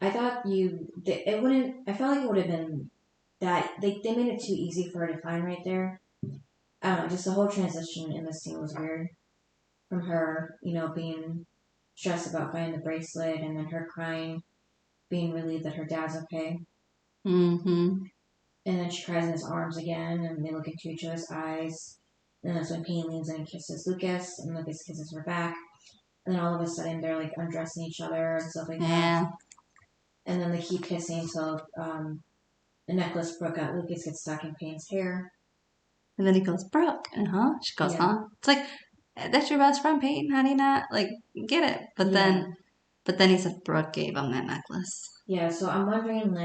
I thought it wouldn't. I felt like it would have been that they made it too easy for her to find right there. I don't know. Just the whole transition in the scene was weird. From her, being stressed about finding the bracelet, and then her crying, being relieved that her dad's okay. Mm-hmm. And then she cries in his arms again, and they look into each other's eyes. And that's when Peyton leans in and kisses Lucas, and Lucas kisses her back. And then all of a sudden, they're like undressing each other and stuff like that. And then they keep kissing until the necklace broke out. Lucas gets stuck in Payne's hair. And then he goes, Brooke. And she goes, huh? It's like, that's your best friend, Peyton. How do you not, get it? But then he said Brooke gave him that necklace. Yeah, so I'm wondering,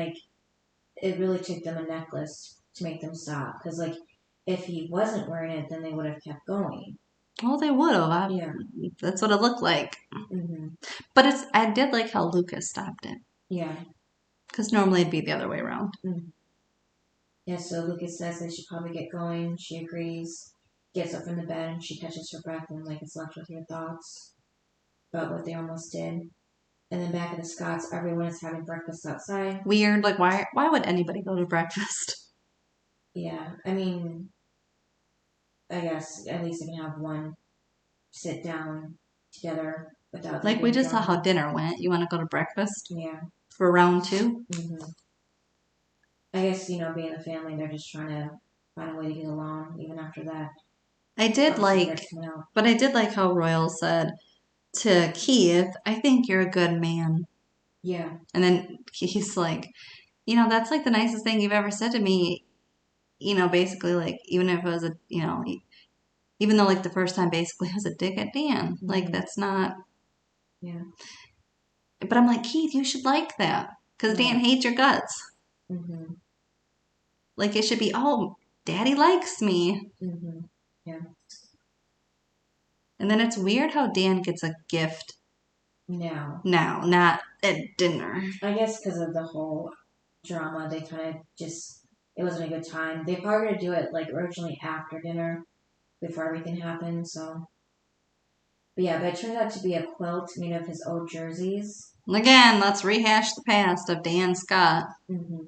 it really took them a necklace to make them stop. Because, if he wasn't wearing it, then they would have kept going. Well, they would have. Yeah. That's what it looked like. Mm-hmm. But I did like how Lucas stopped it. Yeah. Because normally it'd be the other way around. Mm-hmm. Yeah, so Lucas says they should probably get going. She agrees, gets up from the bed, and she catches her breath and is left with her thoughts about what they almost did. And then back at the Scotts, everyone is having breakfast outside. Weird. Why would anybody go to breakfast? Yeah, I mean, I guess at least they can have one sit down together without... we just saw how dinner went. You want to go to breakfast? Yeah. For round 2? Mm-hmm. I guess, being a family, they're just trying to find a way to get along even after that. I did like how Royal said to Keith, I think you're a good man. Yeah. And then he's like, that's the nicest thing you've ever said to me. Basically, even if it was even though the first time basically it was a dig at Dan. Mm-hmm. That's not. Yeah. But I'm like, Keith, you should like that. Because Dan hates your guts. Mm-hmm. It should be, oh, Daddy likes me. Mm-hmm. Yeah. And then it's weird how Dan gets a gift now, not at dinner. I guess because of the whole drama, they kind of just, it wasn't a good time. They probably going to do it originally after dinner, before everything happened, so. But yeah, but it turned out to be a quilt made of his old jerseys. Again, let's rehash the past of Dan Scott. Mm-hmm.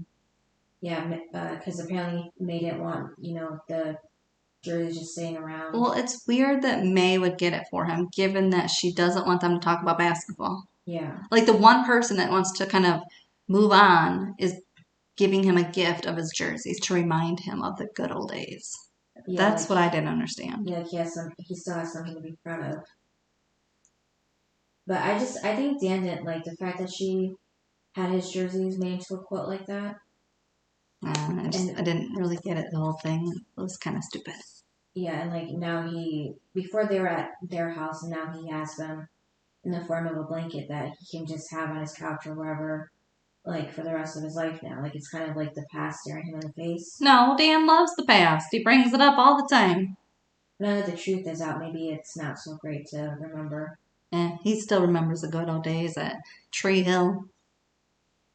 Yeah, because apparently May didn't want, the jerseys just sitting around. Well, it's weird that May would get it for him, given that she doesn't want them to talk about basketball. Yeah. The one person that wants to kind of move on is giving him a gift of his jerseys to remind him of the good old days. Yeah, that's what I didn't understand. Yeah, he still has something to be proud of. But I think Dan didn't like the fact that she had his jerseys made into a quilt like that. I didn't really get it, the whole thing. It was kind of stupid. Yeah, and now before they were at their house, and now he has them in the form of a blanket that he can just have on his couch or wherever, for the rest of his life now. It's kind of like the past staring him in the face. No, Dan loves the past. He brings it up all the time. Now that the truth is out, maybe it's not so great to remember. He still remembers the good old days at Tree Hill.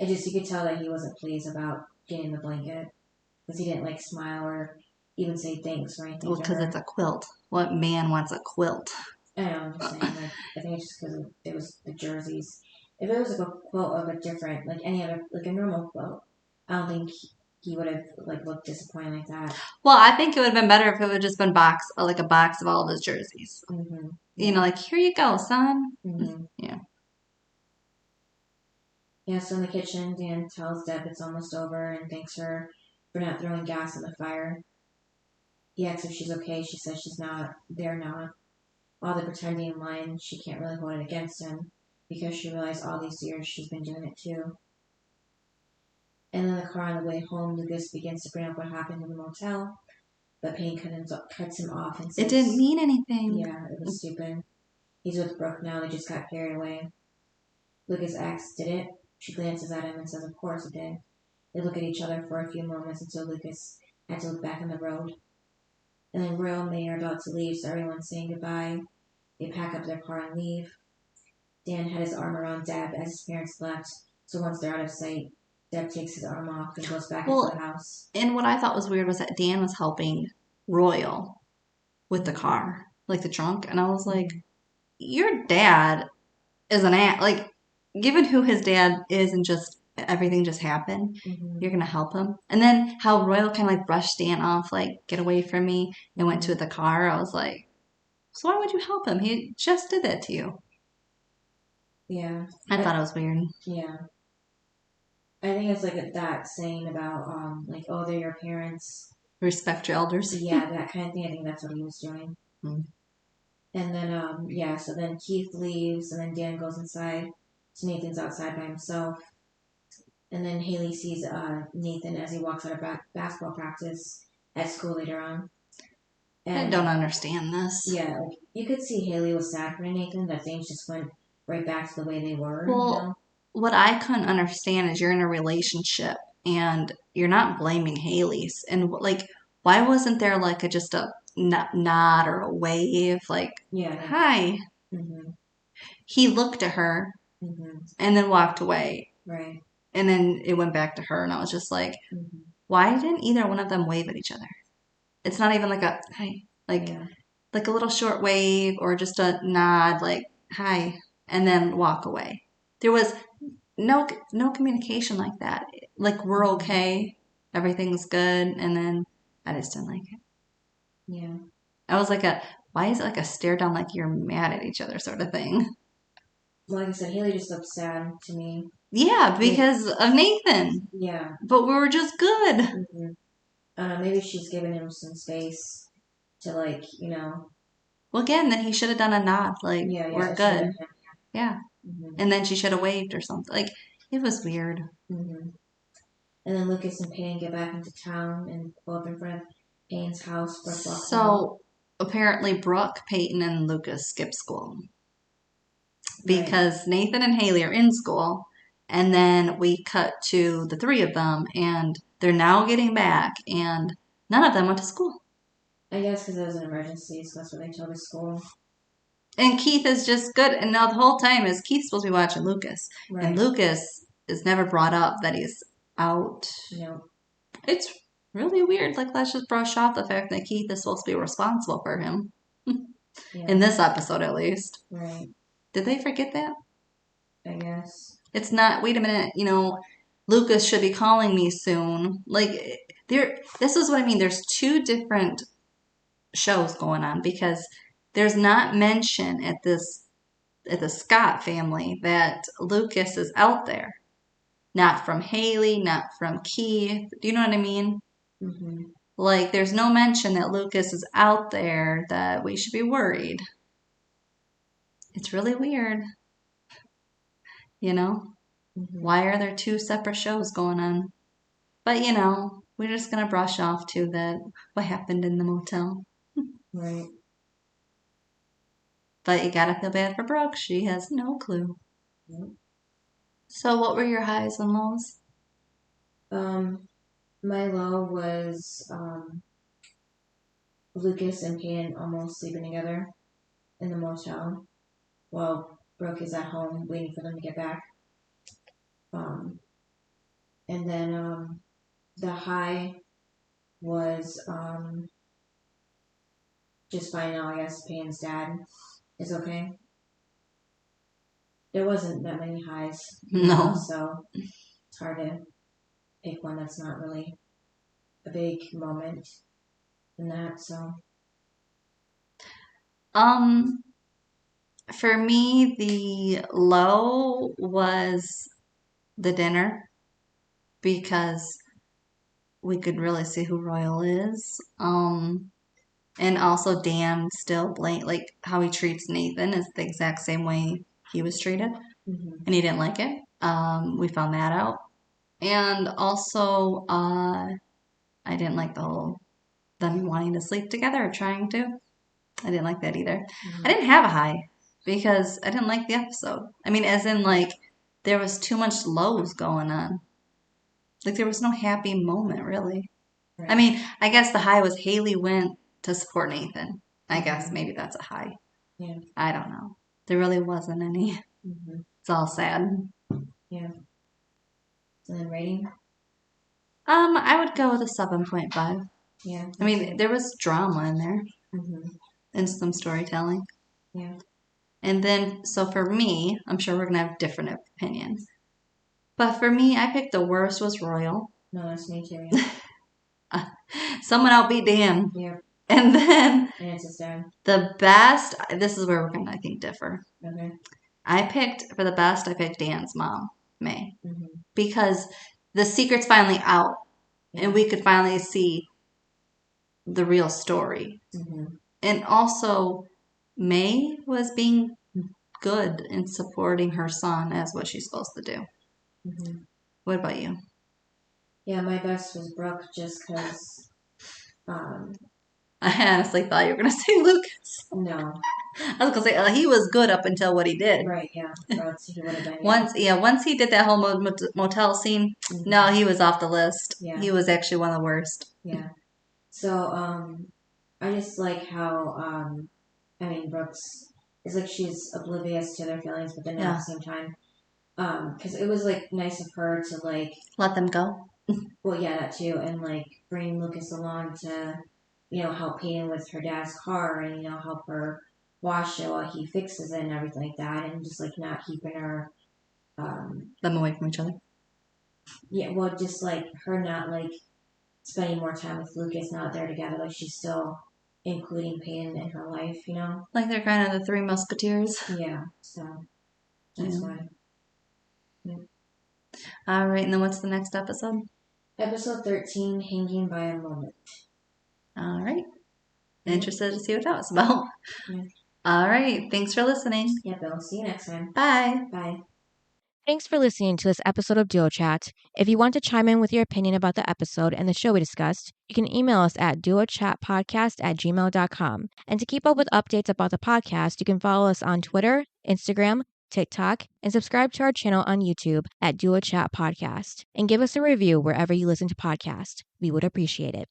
You could tell that he wasn't pleased about getting the blanket. Because he didn't, smile or even say thanks or anything. Well, because it's a quilt. What man wants a quilt? I know, I'm just saying, I think it's just because it was the jerseys. If it was, a quilt of a different, any other, a normal quilt, I don't think he would have, looked disappointed like that. Well, I think it would have been better if it would have just been a box of all of his jerseys. Mm-hmm. Here you go, son. Mm-hmm. Yeah. Yeah, so in the kitchen, Dan tells Deb it's almost over and thanks her for not throwing gas on the fire. He asks if she's okay. She says she's not. They're not. All the pretending and lying, she can't really hold it against him because she realized all these years she's been doing it too. And in the car on the way home, Lucas begins to bring up what happened in the motel, but Payne cuts him off and says... It didn't mean anything. Yeah, it was stupid. He's with Brooke now. They just got carried away. Lucas asks, did it? She glances at him and says, of course it did. They look at each other for a few moments until Lucas had to look back on the road. And then Royal and May are about to leave, so everyone's saying goodbye. They pack up their car and leave. Dan had his arm around Deb as his parents left, so once they're out of sight, Deb takes his arm off and goes back into the house. And what I thought was weird was that Dan was helping Royal. with the car, like the trunk. And I was like, your dad is like, given who his dad is and just everything just happened, you're going to help him. And then how Royal kind of like brushed Stan off, like, get away from me, and went to the car. I was like, so why would you help him? He just did that to you. Yeah. I thought it was weird. Yeah. I think it's like that saying about, like, oh, they're your parents. Respect your elders. Yeah, that kind of thing. I think that's what he was doing. And then, so then Keith leaves, and then Dan goes inside. So Nathan's outside by himself. And then Haley sees Nathan as he walks out of basketball practice at school later on. And, I don't understand this. Yeah, like, you could see Haley was sad for Nathan, that things just went right back to the way they were. Well, what I couldn't understand is you're in a relationship and you're not blaming Haley's. And, like, why wasn't there, like, just a nod or a wave? Like, hi. He looked at her and then walked away. Right. And then it went back to her, and I was just like, why didn't either one of them wave at each other? It's not even like a hi, like a little short wave or just a nod, like hi, and then walk away. There was no communication like that. Like, we're okay, everything's good, and then I just didn't like it. Yeah. I was like why is it like a stare down, like you're mad at each other sort of thing? Well, like I said, Haley just looked sad to me. Yeah, because of Nathan. Yeah. But we were just good. I don't know, maybe she's giving him some space to, like, Well, again, then he should have done a nod, like, we're good. Yeah. And then she should have waved or something. Like, it was weird. And then Lucas and Peyton get back into town and pull up in front of Peyton's house. So, apparently Brooke, Peyton, and Lucas skip school. Because Nathan and Haley are in school. And then we cut to the three of them, and they're now getting back, and none of them went to school. I guess because it was an emergency, so that's what they told the school. And Keith is just good. And now the whole time is Keith's supposed to be watching Lucas. Right. And Lucas is never brought up that he's out. No. It's really weird. Like, let's just brush off the fact that Keith is supposed to be responsible for him. In this episode, at least. Right. Did they forget that? I guess. It's not, wait a minute, Lucas should be calling me soon. Like, this is what I mean. There's two different shows going on, because there's not mention at the Scott family that Lucas is out there. Not from Haley, not from Keith. Do you know what I mean? Like, there's no mention that Lucas is out there, that we should be worried. It's really weird. Why are there two separate shows going on? But, we're just going to brush off to what happened in the motel. Right. But you gotta feel bad for Brooke. She has no clue. So what were your highs and lows? My low was Lucas and Peyton almost sleeping together in the motel while Brooke is at home waiting for them to get back. And then the high was just finding out, I guess, Peyton's dad is okay. There wasn't that many highs. No. So it's hard to pick one that's not really a big moment in that, so. For me, the low was the dinner, because we could really see who Royal is. And also Dan still like how he treats Nathan is the exact same way he was treated. And he didn't like it. We found that out. And also, I didn't like the whole them wanting to sleep together or trying to. I didn't like that either. I didn't have a high because I didn't like the episode. I mean, as in, like, there was too much lows going on. Like, there was no happy moment, really. Right. I mean, I guess the high was Haley went to support Nathan. I guess maybe that's a high. Yeah. I don't know. There really wasn't any. It's all sad. Yeah. And then rating? I would go with a 7.5. Yeah. I mean, there was drama in there. and some storytelling. Yeah. And then, so for me, I'm sure we're going to have different opinions. But for me, I picked the worst was Royal. No, that's me too. Yeah. Someone outbeat Dan. Yeah. And then And it's his dad. the best, this is where we're going to, I think, differ. Okay. For the best, I picked Dan's mom, May. Mm-hmm. Because the secret's finally out. Yeah. And we could finally see the real story. Mm-hmm. And also, May was being good in supporting her son as what she's supposed to do. Mm-hmm. What about you? Yeah, my best was Brooke just because, I honestly thought you were going to say Lucas. no. I was going to say, he was good up until what he did. Right, yeah. Or else he would have been. Once he did that whole motel scene, no, he was off the list. Yeah. He was actually one of the worst. Yeah. So, I just like how, Brooks is like she's oblivious to their feelings, but then at the same time, because it was like nice of her to like let them go. Well, yeah, that too, and like bring Lucas along to, help Peyton with her dad's car, and help her wash it while he fixes it and everything like that, and just like not keeping her, them away from each other. Yeah, well, just like her not like spending more time with Lucas, not there together, like she's still including Peyton in her life, Like they're kind of the Three Musketeers. Yeah, so that's why. Yeah. All right, and then what's the next episode? Episode 13, Hanging by a Moment. All right. Interested to see what that was about. Yeah. All right. Thanks for listening. Yeah, Bill. See you next time. Bye. Bye. Thanks for listening to this episode of Duo Chat. If you want to chime in with your opinion about the episode and the show we discussed, you can email us at duochatpodcast@gmail.com. And to keep up with updates about the podcast, you can follow us on Twitter, Instagram, TikTok, and subscribe to our channel on YouTube at Duo Chat Podcast. And give us a review wherever you listen to podcasts. We would appreciate it.